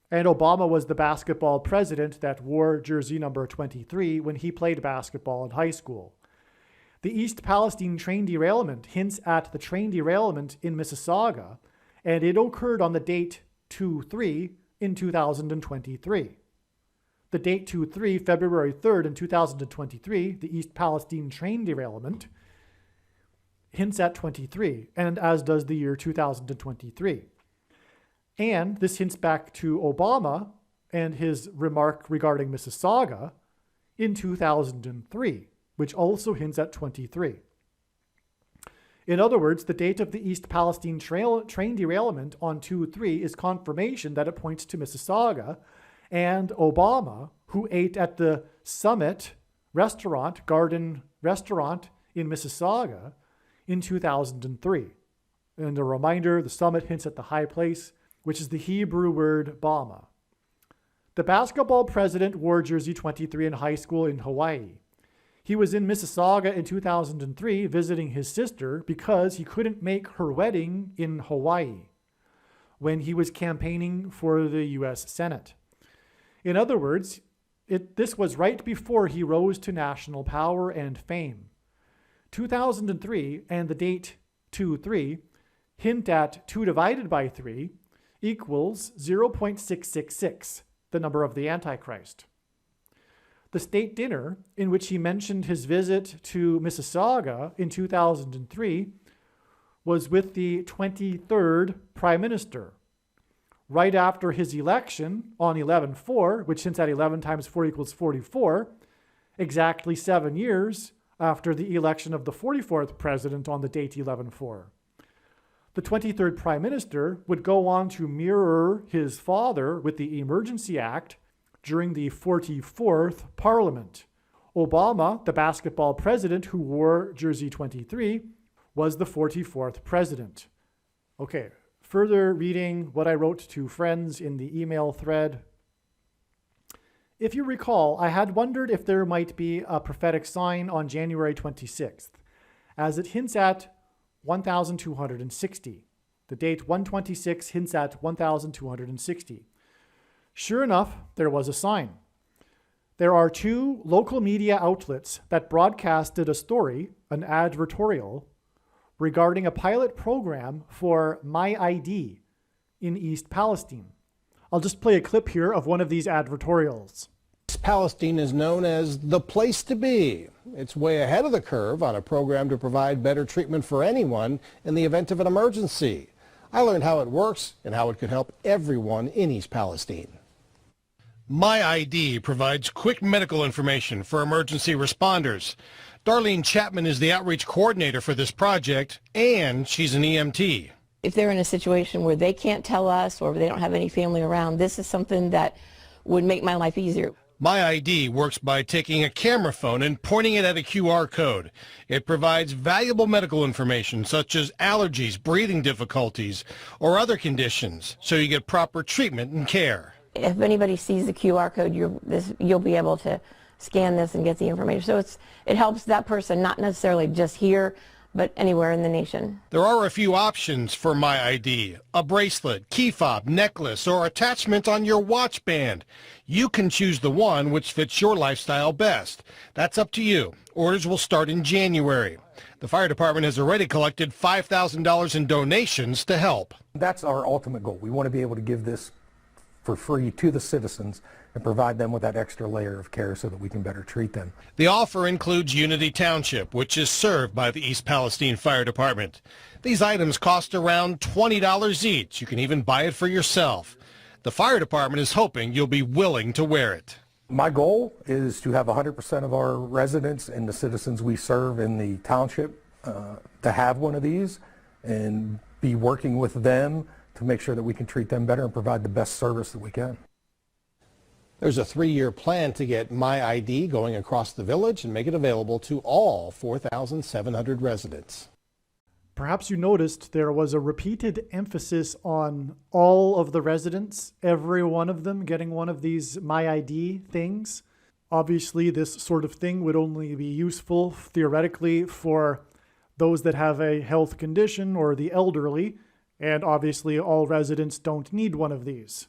And Obama was the basketball president that wore jersey number 23 when he played basketball in high school. The East Palestine train derailment hints at the train derailment in Mississauga, and it occurred on the date 2/3 in 2023. The date 2/3, February 3rd in 2023, the East Palestine train derailment, hints at 23, and as does the year 2023. And this hints back to Obama and his remark regarding Mississauga in 2003, which also hints at 23. In other words, the date of the East Palestine train derailment on 2/3 is confirmation that it points to Mississauga, and Obama, who ate at the Summit restaurant, Garden Restaurant in Mississauga in 2003. And a reminder, the Summit hints at the high place, which is the Hebrew word Bama. The basketball president wore jersey 23 in high school in Hawaii. He was in Mississauga in 2003 visiting his sister because he couldn't make her wedding in Hawaii when he was campaigning for the U.S. Senate. In other words, this was right before he rose to national power and fame. 2003 and the date 2-3 hint at 2 divided by 3 equals 0.666, the number of the Antichrist. The state dinner in which he mentioned his visit to Mississauga in 2003 was with the 23rd Prime Minister, right after his election on 11/4, which hints at 11 times 4 equals 44, exactly 7 years after the election of the 44th president on the date 11/4. The 23rd Prime Minister would go on to mirror his father with the Emergency Act during the 44th Parliament. Obama, the basketball president who wore jersey 23, was the 44th president. Okay, further reading what I wrote to friends in the email thread. If you recall, I had wondered if there might be a prophetic sign on January 26th, as it hints at 1260. The date 126 hints at 1260. Sure enough, there was a sign. There are 2 local media outlets that broadcasted a story, an advertorial, regarding a pilot program for My ID in East Palestine. I'll just play a clip here of one of these advertorials. Palestine is known as the place to be. It's way ahead of the curve on a program to provide better treatment for anyone in the event of an emergency. I learned how it works and how it could help everyone in East Palestine. My ID provides quick medical information for emergency responders. Darlene Chapman is the outreach coordinator for this project, and she's an EMT. If they're in a situation where they can't tell us or they don't have any family around, this is something that would make my life easier. My ID works by taking a camera phone and pointing it at a QR code. It provides valuable medical information such as allergies, breathing difficulties, or other conditions, so you get proper treatment and care. If anybody sees the QR code, you'll be able to scan this and get the information. So it helps that person, not necessarily just here, but anywhere in the nation. There are a few options for My ID: a bracelet, key fob, necklace, or attachment on your watch band. You can choose the one which fits your lifestyle best. That's up to you. Orders will start in January. The fire department has already collected $5,000 in donations to help. That's our ultimate goal. We want to be able to give this for free to the citizens and provide them with that extra layer of care so that we can better treat them. The offer includes Unity Township, which is served by the East Palestine Fire Department. These items cost around $20 each. You can even buy it for yourself. The fire department is hoping you'll be willing to wear it. My goal is to have 100% of our residents and the citizens we serve in the township to have one of these and be working with them to make sure that we can treat them better and provide the best service that we can. There's a 3-year plan to get My ID going across the village and make it available to all 4,700 residents. Perhaps you noticed there was a repeated emphasis on all of the residents, every one of them getting one of these My ID things. Obviously, this sort of thing would only be useful theoretically for those that have a health condition or the elderly, and obviously all residents don't need one of these.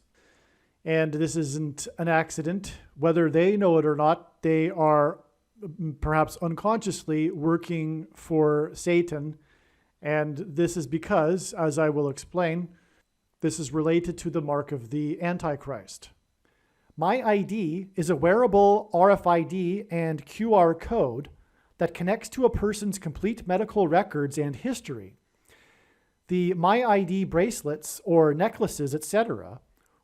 And this isn't an accident. Whether they know it or not, they are perhaps unconsciously working for Satan. And this is because, as I will explain, this is related to the mark of the Antichrist. My ID is a wearable RFID and QR code that connects to a person's complete medical records and history. The My ID bracelets or necklaces, etc.,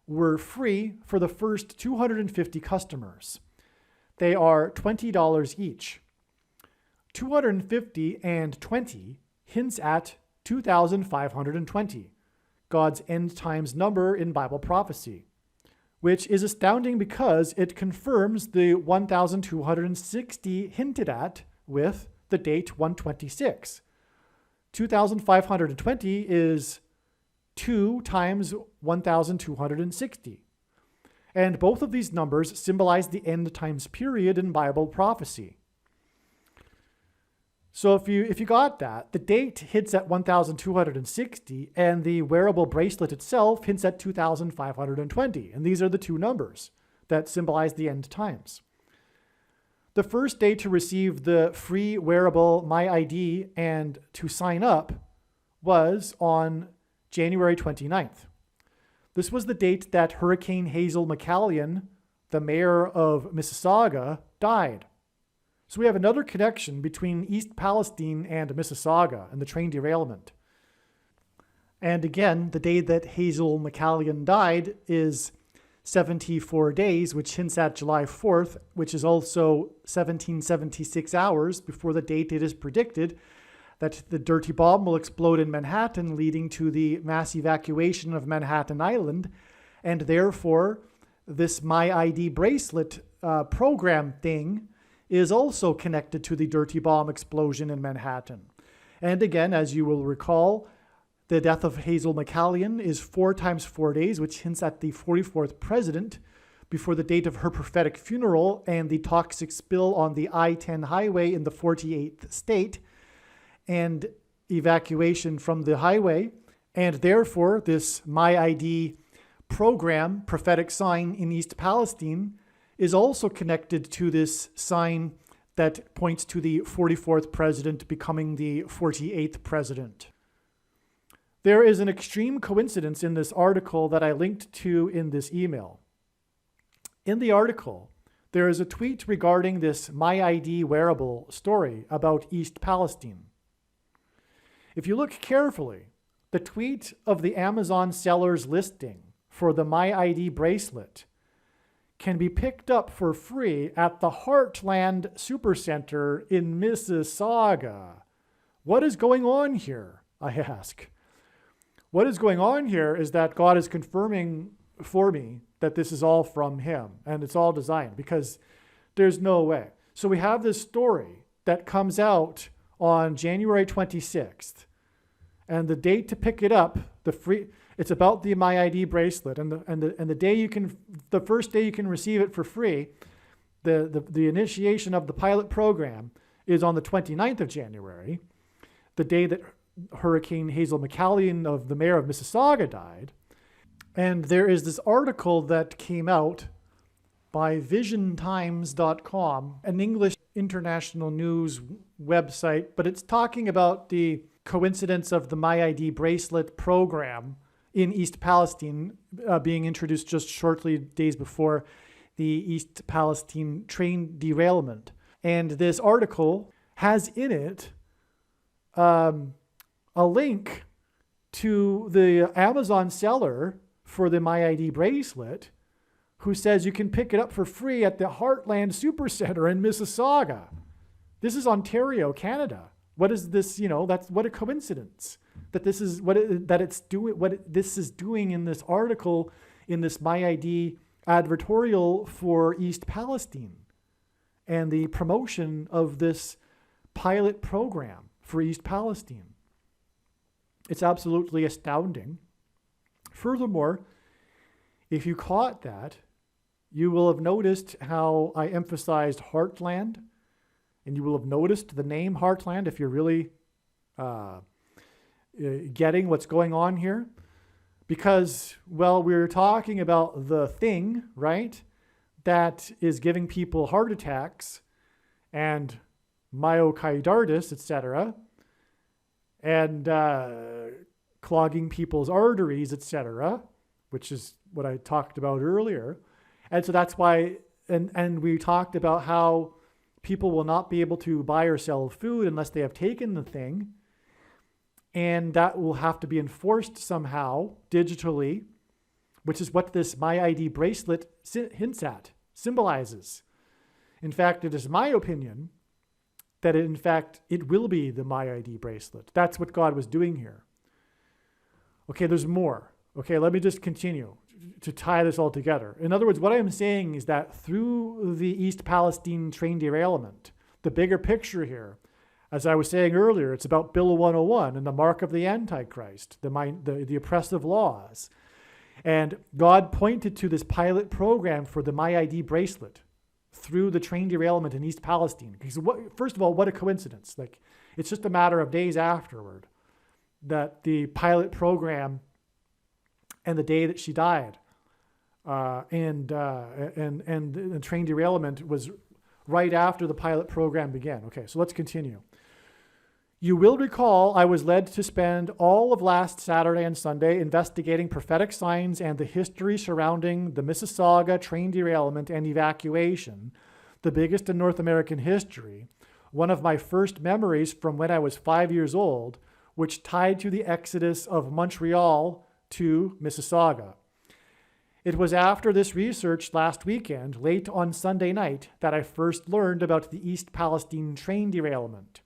were free for the first 250 customers. They are $20 each. 250 and 20 hints at 2,520, God's end times number in Bible prophecy. which is astounding because it confirms the 1,260 hinted at with the date 126. 2,520 is 2 times 1,260. And both of these numbers symbolize the end times period in Bible prophecy. So if you got that, the date hits at 1,260 and the wearable bracelet itself hints at 2,520. And these are the two numbers that symbolize the end times. The first day to receive the free wearable MyID and to sign up was on January 29th. This was the date that Hurricane Hazel McCallion, the mayor of Mississauga, died. So we have another connection between East Palestine and Mississauga and the train derailment. And again, the day that Hazel McCallion died is 74 days, which hints at July 4th, which is also 1776 hours before the date it is predicted that the dirty bomb will explode in Manhattan, leading to the mass evacuation of Manhattan Island. And therefore, this MyID bracelet program thing is also connected to the dirty bomb explosion in Manhattan. And again, as you will recall, the death of Hazel McCallion is 4 times 4 days, which hints at the 44th president before the date of her prophetic funeral and the toxic spill on the I-10 highway in the 48th state and evacuation from the highway. And therefore, this MyID program, prophetic sign in East Palestine, is also connected to this sign that points to the 44th president becoming the 48th president. There is an extreme coincidence in this article that I linked to in this email. In the article, there is a tweet regarding this MyID wearable story about East Palestine. If you look carefully, the tweet of the Amazon seller's listing for the MyID bracelet can be picked up for free at the Heartland Supercenter in Mississauga. What is going on here, I ask? What is going on here is that God is confirming for me that this is all from him and it's all designed, because there's no way. So we have this story that comes out on January 26th, and the date to pick it up, it's about the MyID bracelet, and the first day you can receive it for free, the initiation of the pilot program is on the 29th of January, the day that Hurricane Hazel McCallion, of the mayor of Mississauga, died. And there is this article that came out by visiontimes.com, an English international news website, but it's talking about the coincidence of the MyID bracelet program in East Palestine being introduced just shortly days before the East Palestine train derailment. And this article has in it a link to the Amazon seller for the MyID bracelet, who says you can pick it up for free at the Heartland Supercenter in Mississauga. This is Ontario, Canada. What is this? That's what a coincidence that this is what this is doing in this article, in this MyID advertorial for East Palestine and the promotion of this pilot program for East Palestine. It's absolutely astounding. Furthermore, if you caught that, you will have noticed how I emphasized Heartland, and you will have noticed the name Heartland if you're really getting what's going on here. Because, well, we're talking about the thing, right, that is giving people heart attacks and myocarditis, etc., and clogging people's arteries, etc., which is what I talked about earlier. And so that's why, and we talked about how people will not be able to buy or sell food unless they have taken the thing. And that will have to be enforced somehow digitally, which is what this MyID bracelet hints at, symbolizes. In fact, it is my opinion that it will be the MyID bracelet. That's what God was doing here. Okay, there's more. Okay, let me just continue. to tie this all together. In other words, what I'm saying is that through the East Palestine train derailment, the bigger picture here, as I was saying earlier, it's about Bill 101 and the mark of the Antichrist, the oppressive laws. And God pointed to this pilot program for the My ID bracelet through the train derailment in East Palestine. Because first of all, what a coincidence. Like, it's just a matter of days afterward that the pilot program and the day that she died, and the train derailment was right after the pilot program began. Okay, so let's continue. You will recall I was led to spend all of last Saturday and Sunday investigating prophetic signs and the history surrounding the Mississauga train derailment and evacuation, the biggest in North American history, one of my first memories from when I was 5 years old, which tied to the exodus of Montreal to Mississauga. It was after this research last weekend, late on Sunday night, that I first learned about the East Palestine train derailment.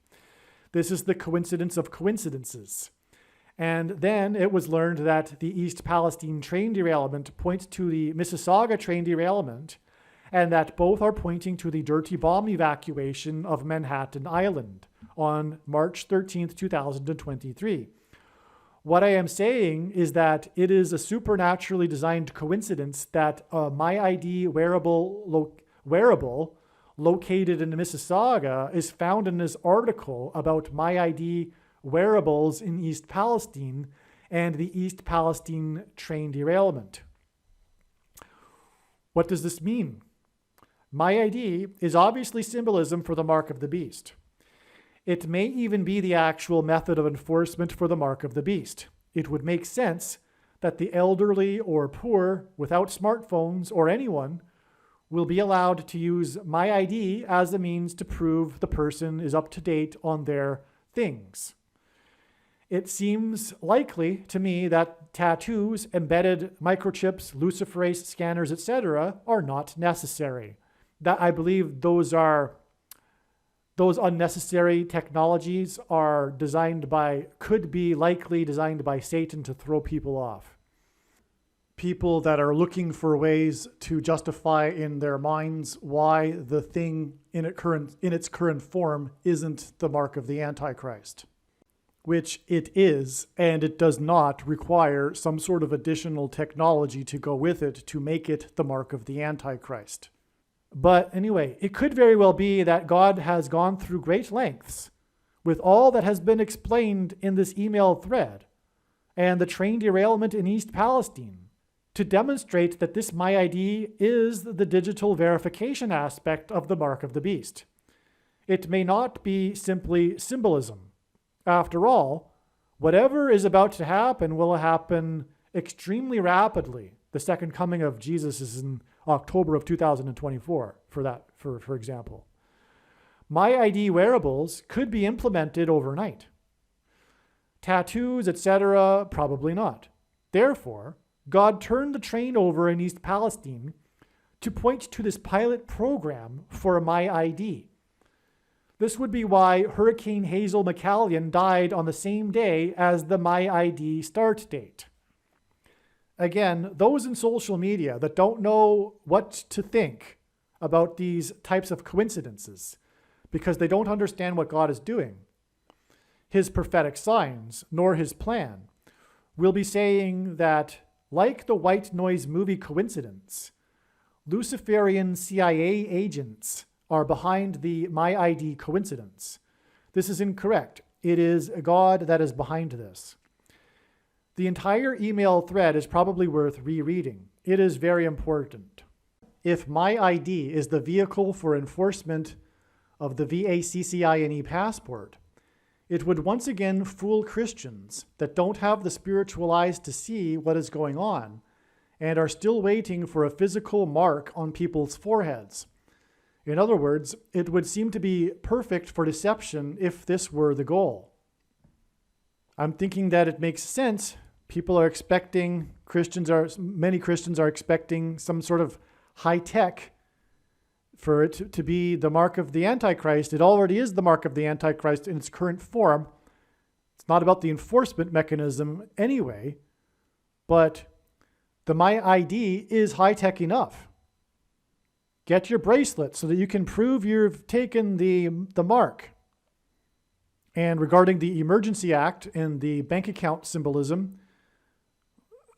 This is the coincidence of coincidences. And then it was learned that the East Palestine train derailment points to the Mississauga train derailment, and that both are pointing to the dirty bomb evacuation of Manhattan Island on March 13th, 2023. What I am saying is that it is a supernaturally designed coincidence that a My ID wearable located in Mississauga is found in this article about My ID wearables in East Palestine and the East Palestine train derailment. What does this mean? My ID is obviously symbolism for the mark of the beast. It may even be the actual method of enforcement for the mark of the beast. It would make sense that the elderly or poor without smartphones or anyone will be allowed to use My ID as a means to prove the person is up to date on their things. It seems likely to me that tattoos, embedded microchips, luciferase scanners, etc. are not necessary. That I believe those unnecessary technologies are could be likely designed by Satan to throw people off. People that are looking for ways to justify in their minds why the thing in its current form isn't the mark of the Antichrist, which it is, and it does not require some sort of additional technology to go with it to make it the mark of the Antichrist. But anyway, it could very well be that God has gone through great lengths with all that has been explained in this email thread and the train derailment in East Palestine to demonstrate that this My ID is the digital verification aspect of the mark of the beast. It may not be simply symbolism. After all, whatever is about to happen will happen extremely rapidly. The second coming of Jesus is in October of 2024, for example. My ID wearables could be implemented overnight. Tattoos, etc., probably not. Therefore, God turned the train over in East Palestine to point to this pilot program for My ID. This would be why Hurricane Hazel McCallion died on the same day as the My ID start date. Again, those in social media that don't know what to think about these types of coincidences because they don't understand what God is doing, his prophetic signs, nor his plan, will be saying that, like the white noise movie coincidence, Luciferian CIA agents are behind the My ID coincidence. This is incorrect. It is God that is behind this. The entire email thread is probably worth rereading. It is very important. If My ID is the vehicle for enforcement of the VACCINE passport, it would once again fool Christians that don't have the spiritual eyes to see what is going on and are still waiting for a physical mark on people's foreheads. In other words, it would seem to be perfect for deception if this were the goal. I'm thinking that it makes sense. Many Christians are expecting some sort of high tech for it to be the mark of the Antichrist. It already is the mark of the Antichrist in its current form. It's not about the enforcement mechanism anyway, but The My ID is high-tech enough. Get your bracelet so that you can prove you've taken the mark. And regarding the Emergency Act and the bank account symbolism,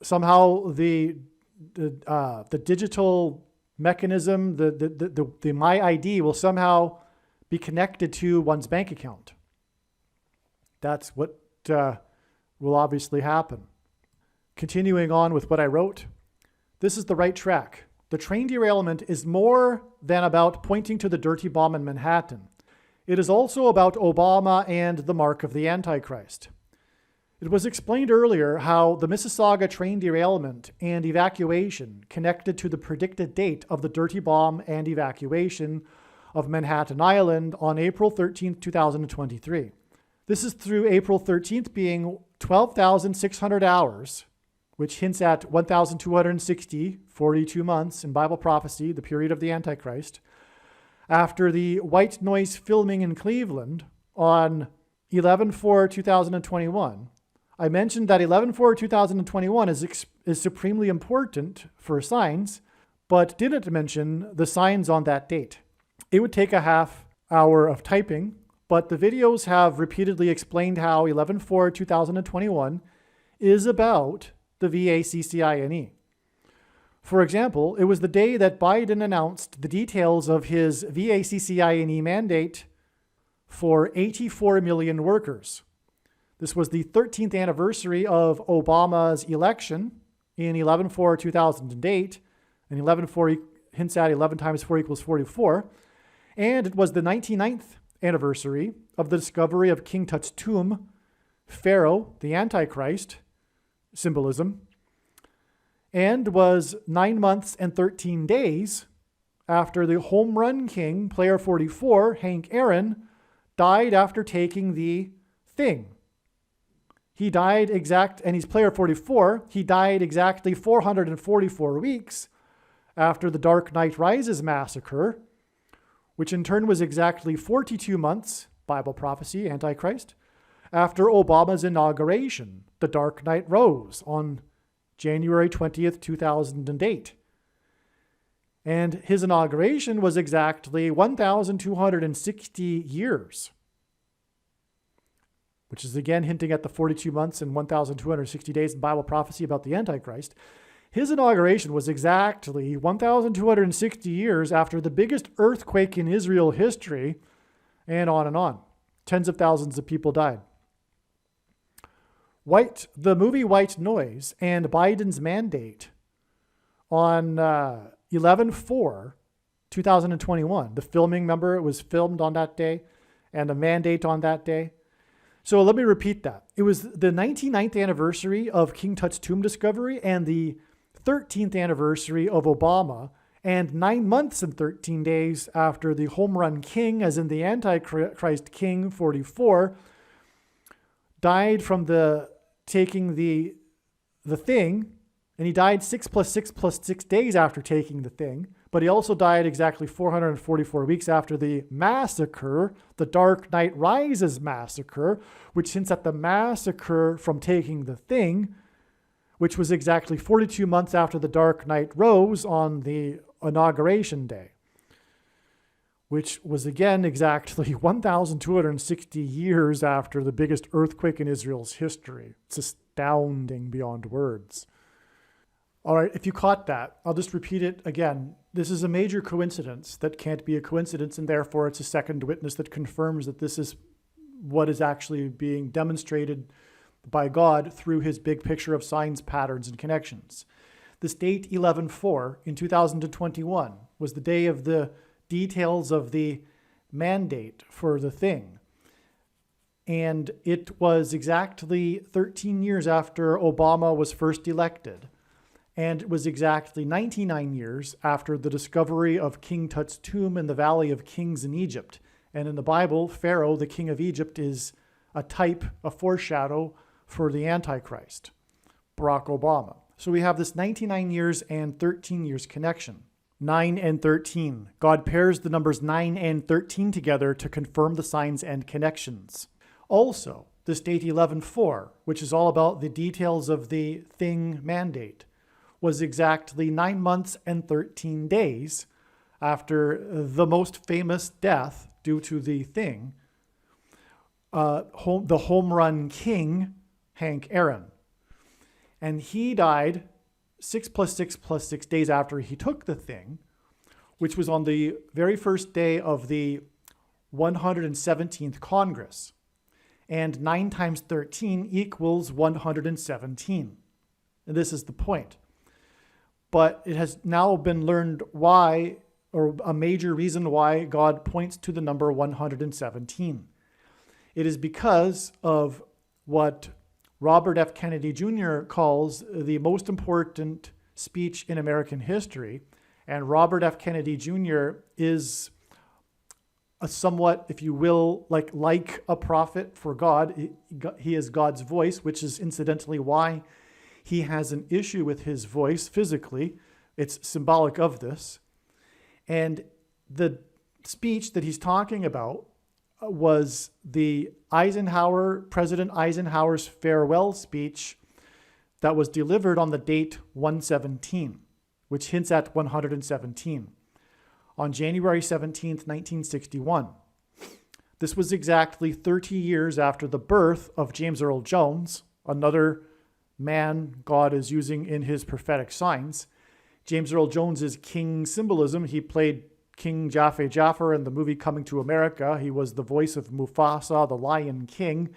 somehow the digital mechanism, the My ID will somehow be connected to one's bank account. That's what will obviously happen. Continuing on with what I wrote, this is the right track. The train derailment is more than about pointing to the dirty bomb in Manhattan. It is also about Obama and the mark of the Antichrist. It was explained earlier how the Mississauga train derailment and evacuation connected to the predicted date of the dirty bomb and evacuation of Manhattan Island on April 13, 2023. This is through April 13th being 12,600 hours, which hints at 1,260, 42 months in Bible prophecy, the period of the Antichrist, after the white noise filming in Cleveland on 11/4/2021. I mentioned that 11/4/2021 is supremely important for signs, but didn't mention the signs on that date. It would take a half hour of typing, but the videos have repeatedly explained how 11/4/2021 is about the VACCINE. For example, it was the day that Biden announced the details of his VACCINE mandate for 84 million workers. This was the 13th anniversary of Obama's election in 11/4/2008, and 11/4 hints at 11 times 4 equals 44, and it was the 99th anniversary of the discovery of King Tut's tomb, Pharaoh, the Antichrist, symbolism, and was 9 months and 13 days after the home run king, player 44, Hank Aaron, died after taking the thing. He died and he's player 44, he died exactly 444 weeks after the Dark Knight Rises massacre, which in turn was exactly 42 months, Bible prophecy, Antichrist, after Obama's inauguration, The Dark Knight Rose, on January 20th, 2008. And his inauguration was exactly 1,260 years, which is again hinting at the 42 months and 1,260 days in Bible prophecy about the Antichrist. His inauguration was exactly 1,260 years after the biggest earthquake in Israel history, and on and on. Tens of thousands of people died. The movie White Noise and Biden's mandate on 11/4/2021. The filming, remember, it was filmed on that day, and the mandate on that day. So let me repeat that. It was the 99th anniversary of King Tut's tomb discovery and the 13th anniversary of Obama, and 9 months and 13 days after the home run king, as in the Antichrist King 44, died from taking the thing, and he died 6 + 6 + 6 days after taking the thing, but he also died exactly 444 weeks after the massacre, the Dark Knight Rises massacre, which hints at the massacre from taking the thing, which was exactly 42 months after the Dark Knight rose on the inauguration day, which was again exactly 1,260 years after the biggest earthquake in Israel's history. It's astounding beyond words. All right, if you caught that, I'll just repeat it again. This is a major coincidence that can't be a coincidence, and therefore it's a second witness that confirms that this is what is actually being demonstrated by God through his big picture of signs, patterns, and connections. This date, 11/4 in 2021, was the day of the details of the mandate for the thing. And it was exactly 13 years after Obama was first elected. And it was exactly 99 years after the discovery of King Tut's tomb in the Valley of Kings in Egypt. And in the Bible, Pharaoh, the king of Egypt, is a type, a foreshadow for the Antichrist, Barack Obama. So we have this 99 years and 13 years connection. 9 and 13. God pairs the numbers 9 and 13 together to confirm the signs and connections. Also, this date 11/4, which is all about the details of the thing mandate, was exactly 9 months and 13 days after the most famous death due to the thing, the home run king, Hank Aaron. And he died 6 plus 6 plus 6 days after he took the thing, which was on the very first day of the 117th Congress. And 9 times 13 equals 117. And this is the point. But it has now been learned why, or a major reason why God points to the number 117. It is because of what Robert F. Kennedy Jr. calls the most important speech in American history. And Robert F. Kennedy Jr. is a somewhat, if you will, like a prophet for God. He is God's voice, which is incidentally why he has an issue with his voice physically. It's symbolic of this. And the speech that he's talking about was the President Eisenhower's farewell speech that was delivered on the date 117, which hints at 117, on January 17th, 1961. This was exactly 30 years after the birth of James Earl Jones, another man God is using in his prophetic signs. James Earl Jones is king symbolism. He played King Jafar in the movie Coming to America. He was the voice of Mufasa, the Lion King,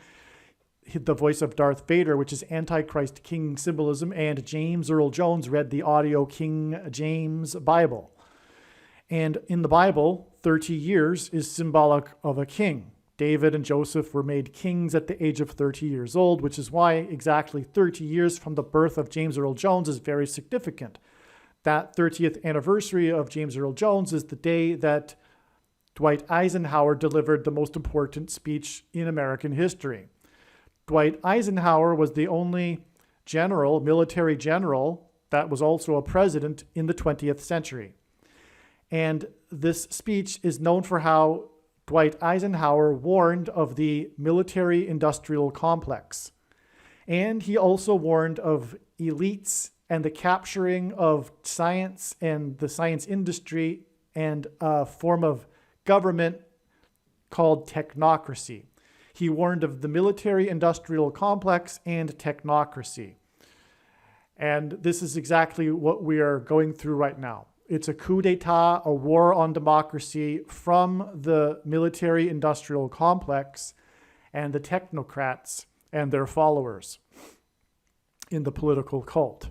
the voice of Darth Vader, which is Antichrist king symbolism, and James Earl Jones read the audio King James Bible. And in the Bible, 30 years is symbolic of a king. David and Joseph were made kings at the age of 30 years old, which is why exactly 30 years from the birth of James Earl Jones is very significant. That 30th anniversary of James Earl Jones is the day that Dwight Eisenhower delivered the most important speech in American history. Dwight Eisenhower was the only military general, that was also a president in the 20th century. And this speech is known for how Dwight Eisenhower warned of the military-industrial complex. And he also warned of elites and the capturing of science and the science industry and a form of government called technocracy. He warned of the military-industrial complex and technocracy. And this is exactly what we are going through right now. It's a coup d'etat, a war on democracy from the military-industrial complex and the technocrats and their followers in the political cult.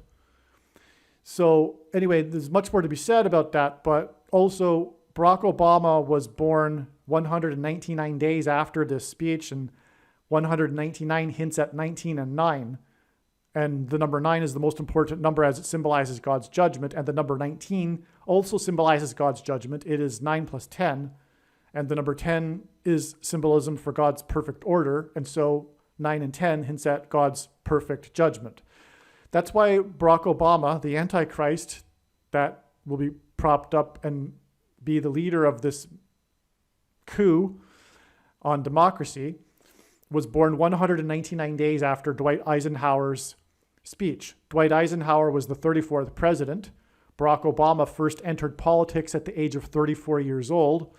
So anyway, there's much more to be said about that, but also Barack Obama was born 199 days after this speech, and 199 hints at 19 and 9. And the number 9 is the most important number as it symbolizes God's judgment. And the number 19 also symbolizes God's judgment. It is 9 plus 10. And the number 10 is symbolism for God's perfect order. And so 9 and 10 hints at God's perfect judgment. That's why Barack Obama, the Antichrist that will be propped up and be the leader of this coup on democracy, was born 199 days after Dwight Eisenhower's speech. Dwight Eisenhower was the 34th president. Barack Obama first entered politics at the age of 34 years old.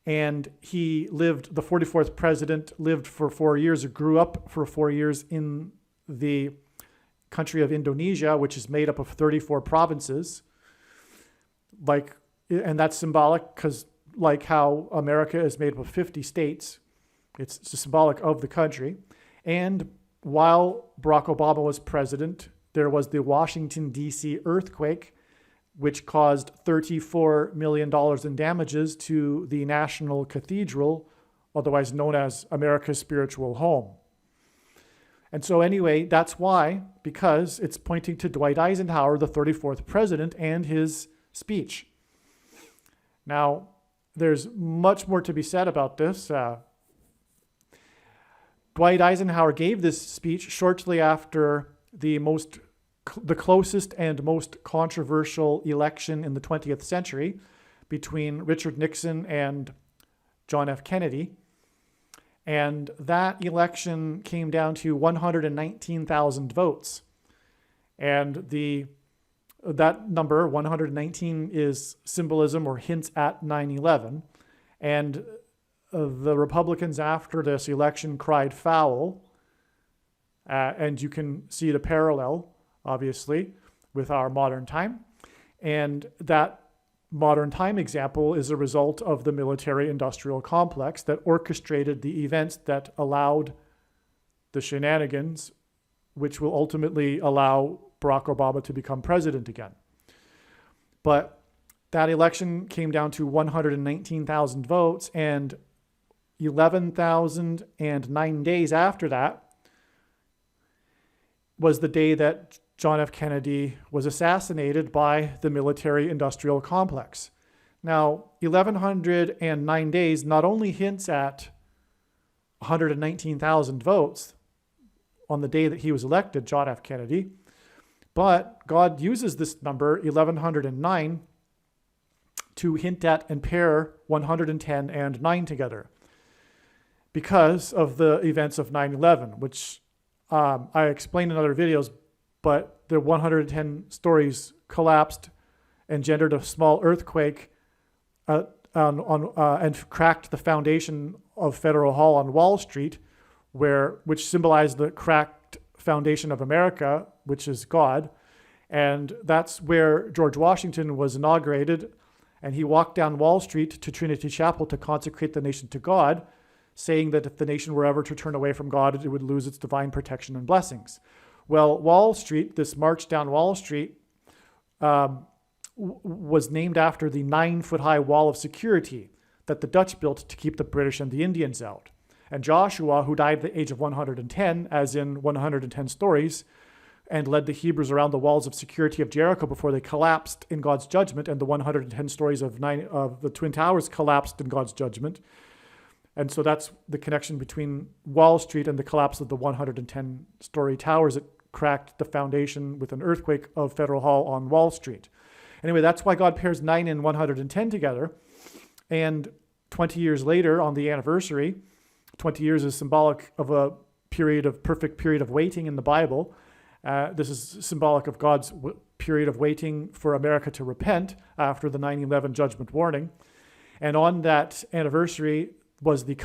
And the 44th president lived for 4 years, or grew up for 4 years in the country of Indonesia, which is made up of 34 provinces. And that's symbolic because like how America is made up of 50 states, it's symbolic of the country. And while Barack Obama was president, there was the Washington, D.C. earthquake, which caused $34 million in damages to the National Cathedral, otherwise known as America's spiritual home. And so anyway, that's why, because it's pointing to Dwight Eisenhower, the 34th president, and his speech. Now, there's much more to be said about this. Dwight Eisenhower gave this speech shortly after the closest and most controversial election in the 20th century between Richard Nixon and John F. Kennedy. And that election came down to 119,000 votes. And the That number, 119, is symbolism or hints at 9/11. And the Republicans after this election cried foul. And you can see the parallel, obviously, with our modern time. And that modern time example is a result of the military-industrial complex that orchestrated the events that allowed the shenanigans, which will ultimately allow Barack Obama to become president again. But that election came down to 119,000 votes, and 11,009 days after that was the day that John F. Kennedy was assassinated by the military-industrial complex. Now, 1,109 days not only hints at 119,000 votes on the day that he was elected, John F. Kennedy, but God uses this number, 1,109, to hint at and pair 110 and 9 together because of the events of 9/11, which I explained in other videos, but the 110 stories collapsed, engendered a small earthquake, and cracked the foundation of Federal Hall on Wall Street, which symbolized the cracked foundation of America, which is God. And that's where George Washington was inaugurated, and he walked down Wall Street to Trinity Chapel to consecrate the nation to God, saying that if the nation were ever to turn away from God, it would lose its divine protection and blessings. Well, Wall Street, this march down Wall Street, was named after the 9-foot-high wall of security that the Dutch built to keep the British and the Indians out. And Joshua, who died at the age of 110, as in 110 stories, and led the Hebrews around the walls of security of Jericho before they collapsed in God's judgment, and the 110 stories of the Twin Towers collapsed in God's judgment. And so that's the connection between Wall Street and the collapse of the 110-story towers that cracked the foundation with an earthquake of Federal Hall on Wall Street. Anyway, that's why God pairs 9 and 110 together. And 20 years later, on the anniversary, 20 years is symbolic of a perfect period of waiting in the Bible. This is symbolic of God's period of waiting for America to repent after the 9/11 judgment warning. And on that anniversary was the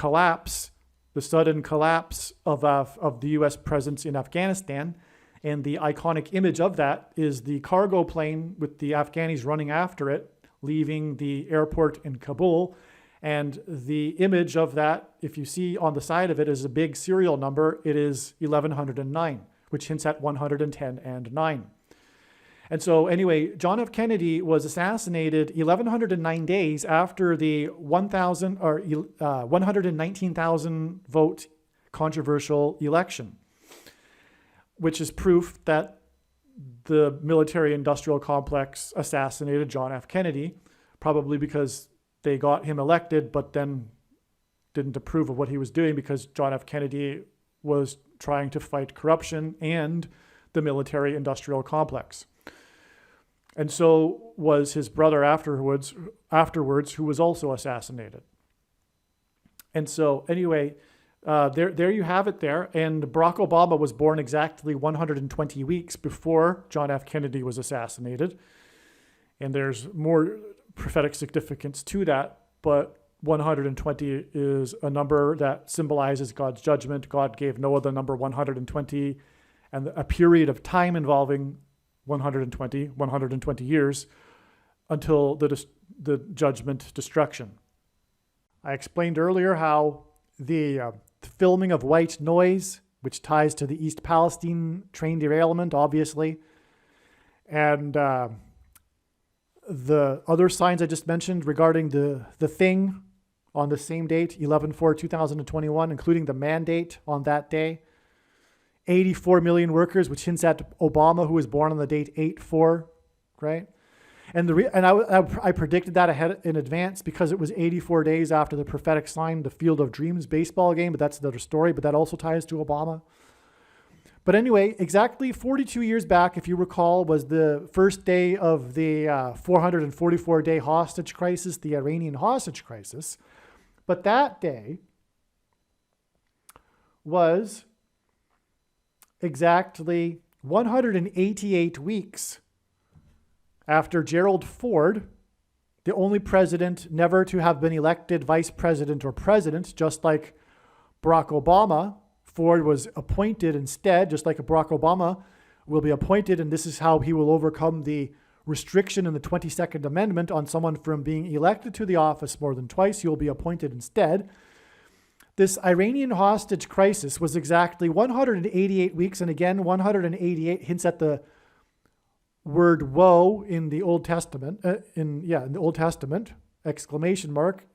sudden collapse of the U.S. presence in Afghanistan. And the iconic image of that is the cargo plane with the Afghanis running after it, leaving the airport in Kabul. And the image of that, if you see on the side of it, is a big serial number. It is 1109, which hints at 110 and 9. And so anyway, John F. Kennedy was assassinated 1,109 days after the 119,000 vote controversial election, which is proof that the military-industrial complex assassinated John F. Kennedy, probably because they got him elected, but then didn't approve of what he was doing because John F. Kennedy was trying to fight corruption and the military-industrial complex. And so was his brother afterwards, who was also assassinated. And so anyway, there you have it there. And Barack Obama was born exactly 120 weeks before John F. Kennedy was assassinated. And there's more prophetic significance to that, but 120 is a number that symbolizes God's judgment. God gave Noah the number 120 and a period of time involving 120 years until the judgment destruction. I explained earlier how the filming of white noise, which ties to the East Palestine train derailment, obviously, and the other signs I just mentioned regarding the thing on the same date, 11/4/2021, including the mandate on that day, 84 million workers, which hints at Obama, who was born on the date 8/4, right? And I predicted that ahead in advance because it was 84 days after the prophetic sign, the Field of Dreams baseball game, but that's another story, but that also ties to Obama. But anyway, exactly 42 years back, if you recall, was the first day of the 444-day hostage crisis, the Iranian hostage crisis. But that day was exactly 188 weeks after Gerald Ford, the only president never to have been elected vice president or president, just like Barack Obama. Ford was appointed instead, just like Barack Obama will be appointed, and this is how he will overcome the restriction in the 22nd Amendment on someone from being elected to the office more than twice. He will be appointed instead. This Iranian hostage crisis was exactly 188 weeks, and again, 188 hints at the word woe in the Old Testament, in the Old Testament, exclamation mark,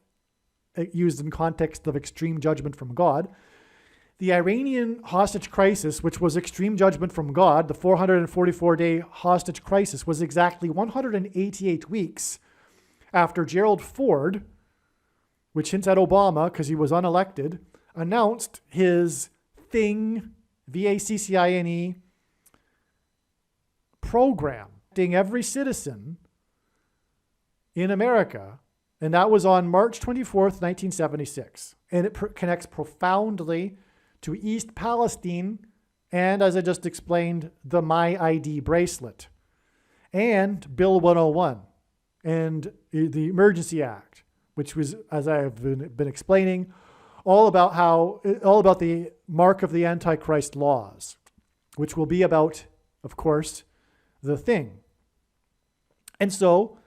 used in context of extreme judgment from God. The Iranian hostage crisis, which was extreme judgment from God, the 444-day hostage crisis, was exactly 188 weeks after Gerald Ford, which hints at Obama because he was unelected, announced his Thing, VACCINE, program, every citizen in America, and that was on March 24th, 1976. And it connects profoundly to East Palestine and, as I just explained, the My ID bracelet and Bill 101 and the Emergency Act, which was, as I have been explaining, all about the mark of the Antichrist laws, which will be about, of course, the Thing. And so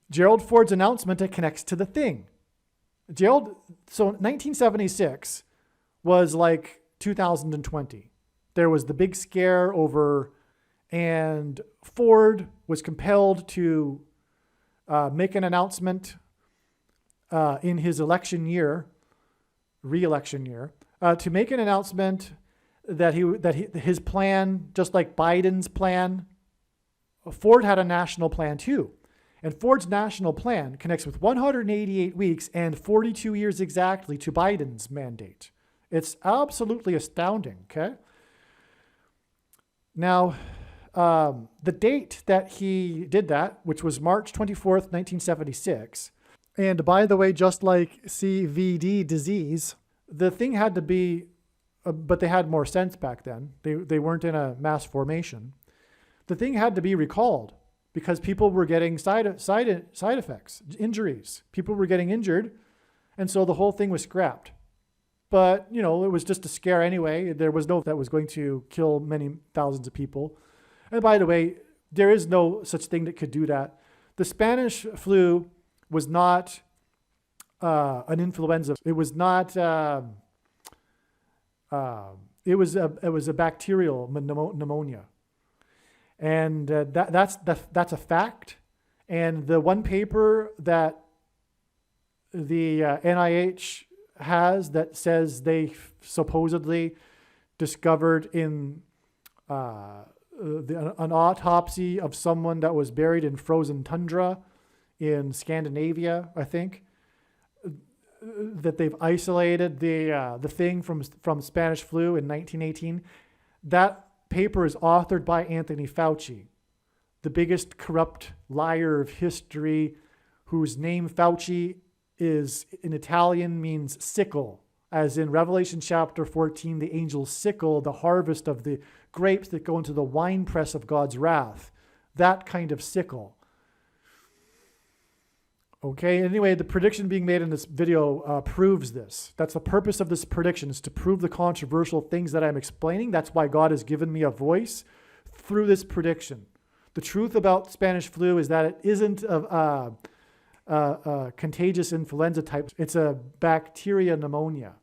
Gerald Ford's announcement, it connects to the Thing. So 1976 was like 2020. There was the big scare over, and Ford was compelled to make an announcement in his re-election year, to make an announcement that his plan, just like Biden's plan, Ford had a national plan too. And Ford's national plan connects with 188 weeks and 42 years exactly to Biden's mandate. It's absolutely astounding, okay? Now, the date that he did that, which was March 24th, 1976, and by the way, just like CVD disease, the Thing had to be, but they had more sense back then. They weren't in a mass formation. The Thing had to be recalled because people were getting side effects, injuries. People were getting injured, and so the whole thing was scrapped. But, it was just a scare anyway. There was no that was going to kill many thousands of people. And by the way, there is no such thing that could do that. The Spanish flu was not an influenza. It was not. It was a bacterial pneumonia, and that's a fact. And the one paper that the NIH has that says they supposedly discovered in an autopsy of someone that was buried in frozen tundra in Scandinavia, I think, that they've isolated the Thing from Spanish flu in 1918. That paper is authored by Anthony Fauci, the biggest corrupt liar of history, whose name Fauci is in Italian means sickle, as in Revelation chapter 14, the angels sickle the harvest of the grapes that go into the winepress of God's wrath. That kind of sickle. Okay, anyway, the prediction being made in this video proves this. That's the purpose of this prediction, is to prove the controversial things that I'm explaining. That's why God has given me a voice through this prediction. The truth about Spanish flu is that it isn't a contagious influenza type. It's a bacteria pneumonia.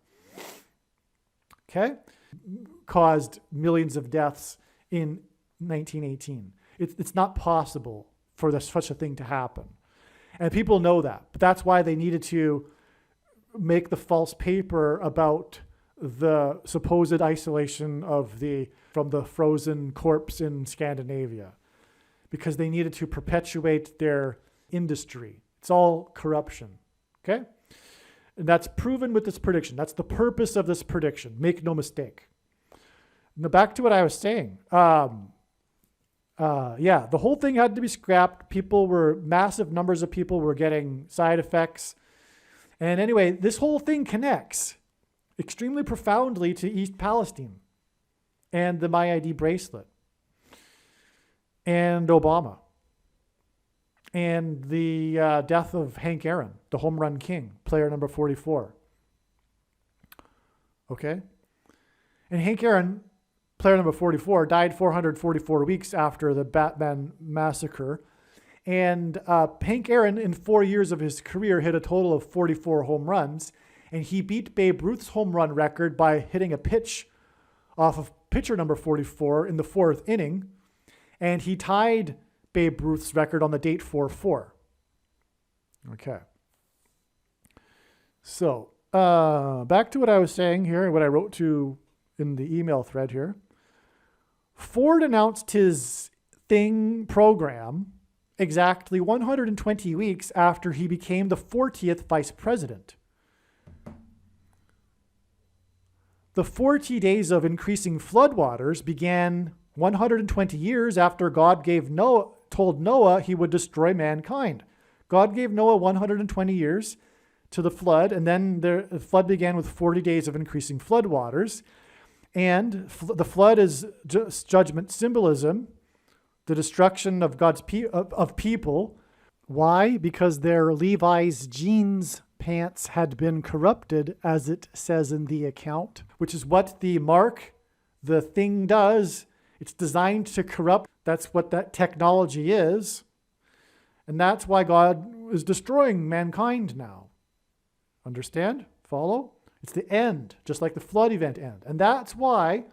Okay? Caused millions of deaths in 1918. It's not possible for such a thing to happen. And people know that. But that's why they needed to make the false paper about the supposed isolation from the frozen corpse in Scandinavia, because they needed to perpetuate their industry. It's all corruption. Okay? And that's proven with this prediction. That's the purpose of this prediction. Make no mistake. Now back to what I was saying. The whole thing had to be scrapped. Massive numbers of people were getting side effects. And anyway, this whole thing connects extremely profoundly to East Palestine and the My ID bracelet and Obama. and the death of Hank Aaron, the home run king, player number 44. Okay? And Hank Aaron, player number 44, died 444 weeks after the Batman massacre. And Hank Aaron, in 4 years of his career, hit a total of 44 home runs. And he beat Babe Ruth's home run record by hitting a pitch off of pitcher number 44 in the fourth inning. And he tied Babe Ruth's record on the date 4-4. Okay. So, back to what I was saying here, what I wrote to in the email thread here. Ford announced his Thing program exactly 120 weeks after he became the 40th vice president. The 40 days of increasing floodwaters began 120 years after God told Noah he would destroy mankind. God gave Noah 120 years to the flood, and then the flood began with 40 days of increasing floodwaters. And the flood is just judgment symbolism, the destruction of God's people. Why? Because their Levi's jeans pants had been corrupted, as it says in the account, which is what the mark, the thing does. It's designed to corrupt. That's what that technology is. And that's why God is destroying mankind now. Understand? Follow? It's the end, just like the flood event end. And that's why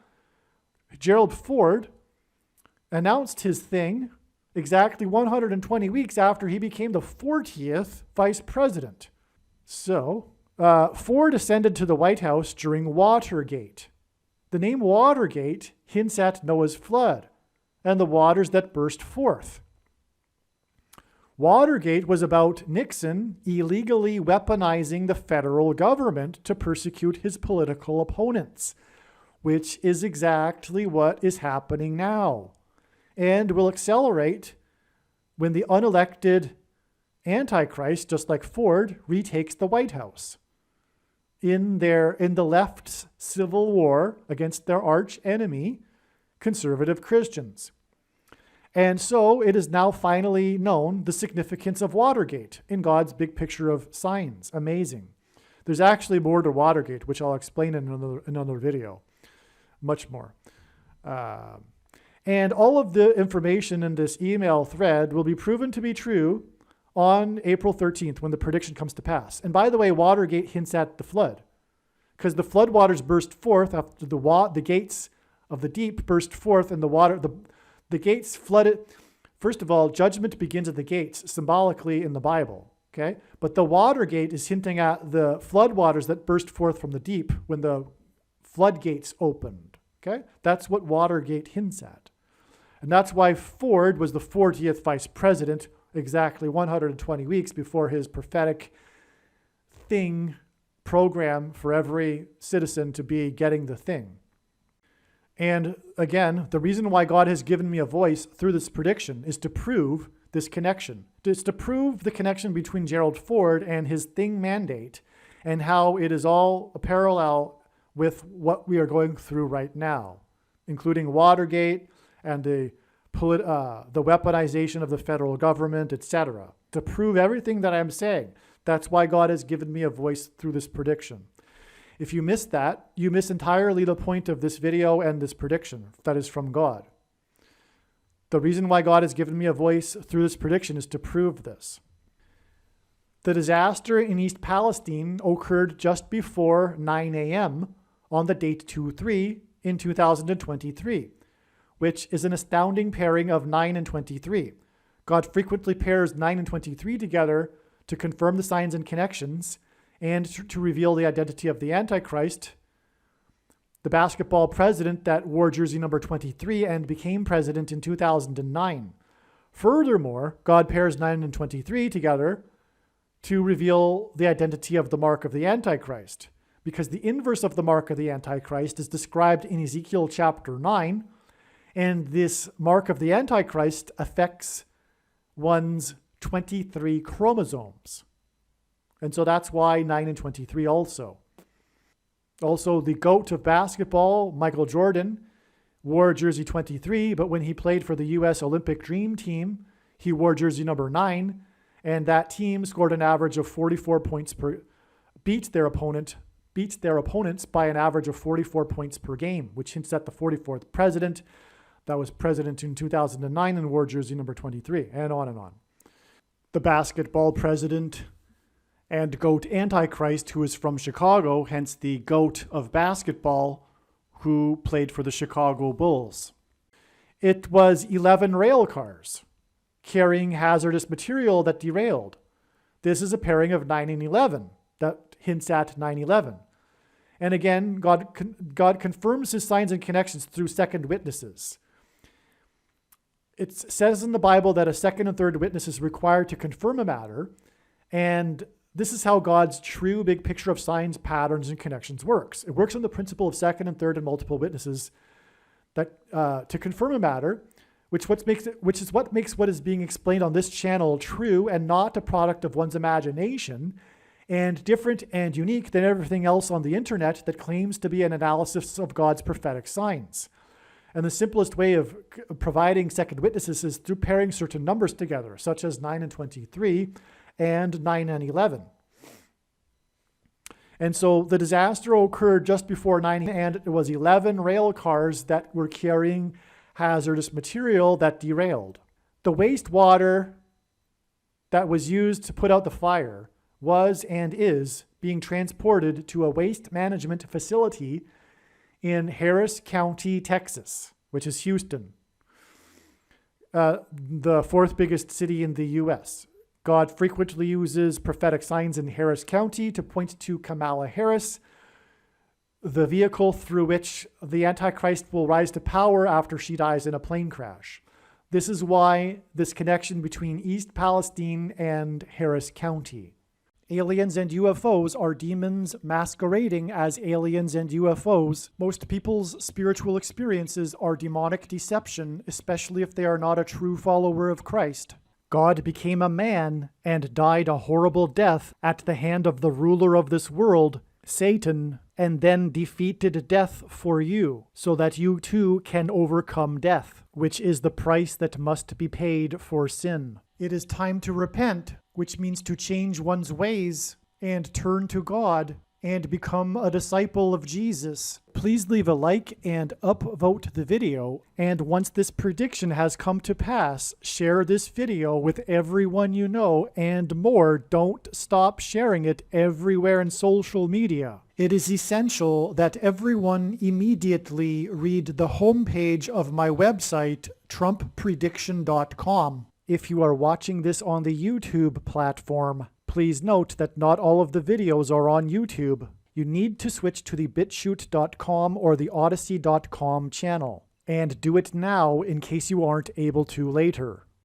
Gerald Ford announced his thing exactly 120 weeks after he became the 40th vice president. So, Ford ascended to the White House during Watergate. The name Watergate hints at Noah's flood and the waters that burst forth. Watergate was about Nixon illegally weaponizing the federal government to persecute his political opponents, which is exactly what is happening now and will accelerate when the unelected Antichrist, just like Ford, retakes the White House in the left's civil war against their arch enemy, conservative Christians. And so it is now finally known the significance of Watergate in God's big picture of signs. Amazing. There's actually more to Watergate, which I'll explain in another video. Much more. And all of the information in this email thread will be proven to be true on April 13th when the prediction comes to pass. And by the way, Watergate hints at the flood, because the flood waters burst forth after the gates of the deep burst forth, and the gates flooded. First of all, judgment begins at the gates, symbolically in the Bible, okay? But the Watergate is hinting at the flood waters that burst forth from the deep when the floodgates opened, okay? That's what Watergate hints at. And that's why Ford was the 40th vice president exactly 120 weeks before his prophetic thing program for every citizen to be getting the thing. And again, the reason why God has given me a voice through this prediction is to prove this connection. It's to prove the connection between Gerald Ford and his thing mandate and how it is all a parallel with what we are going through right now, including Watergate and the weaponization of the federal government, etc. To prove everything that I'm saying. That's why God has given me a voice through this prediction. If you miss that, you miss entirely the point of this video and this prediction that is from God. The reason why God has given me a voice through this prediction is to prove this. The disaster in East Palestine occurred just before 9 a.m. on the date 2-3 in 2023, which is an astounding pairing of 9 and 23. God frequently pairs 9 and 23 together to confirm the signs and connections and to reveal the identity of the Antichrist, the basketball president that wore jersey number 23 and became president in 2009. Furthermore, God pairs 9 and 23 together to reveal the identity of the mark of the Antichrist, because the inverse of the mark of the Antichrist is described in Ezekiel chapter 9, and this mark of the Antichrist affects one's 23 chromosomes. And so that's why 9 and 23 also. Also, the GOAT of basketball, Michael Jordan, wore jersey 23, but when he played for the U.S. Olympic Dream Team, He wore jersey number 9, and that team scored an average of 44 points per, beat their opponents by an average of 44 points per game, which hints at the 44th president that was president in 2009 and wore jersey number 23, and on and on. The basketball president and GOAT Antichrist, who is from Chicago, hence the GOAT of basketball, who played for the Chicago Bulls. It was 11 rail cars carrying hazardous material that derailed. This is a pairing of 9 and 11 that hints at 9/11. And again, God confirms his signs and connections through second witnesses. It says in the Bible that a second and third witness is required to confirm a matter, and this is how God's true big picture of signs, patterns, and connections works. It works on the principle of second and third and multiple witnesses that to confirm a matter, which is what makes what is being explained on this channel true and not a product of one's imagination, and different and unique than everything else on the internet that claims to be an analysis of God's prophetic signs. And the simplest way of providing second witnesses is through pairing certain numbers together, such as 9 and 23 and 9 and 11. And so the disaster occurred just before 9, and it was 11 rail cars that were carrying hazardous material that derailed. The wastewater that was used to put out the fire was and is being transported to a waste management facility in Harris County, Texas, which is Houston, the fourth biggest city in the U.S. God frequently uses prophetic signs in Harris County to point to Kamala Harris, the vehicle through which the Antichrist will rise to power after she dies in a plane crash. This is why this connection between East Palestine and Harris County. Aliens and UFOs are demons masquerading as aliens and UFOs. Most people's spiritual experiences are demonic deception, especially if they are not a true follower of Christ. God became a man and died a horrible death at the hand of the ruler of this world, Satan, and then defeated death for you, so that you too can overcome death, which is the price that must be paid for sin. It is time to repent, which means to change one's ways and turn to God and become a disciple of Jesus. Please leave a like and upvote the video. And once this prediction has come to pass, share this video with everyone you know, and more. Don't stop sharing it everywhere in social media. It is essential that everyone immediately read the homepage of my website, TrumpPrediction.com. If you are watching this on the YouTube platform, please note that not all of the videos are on YouTube. You need to switch to the BitChute.com or the Odyssey.com channel. And do it now in case you aren't able to later.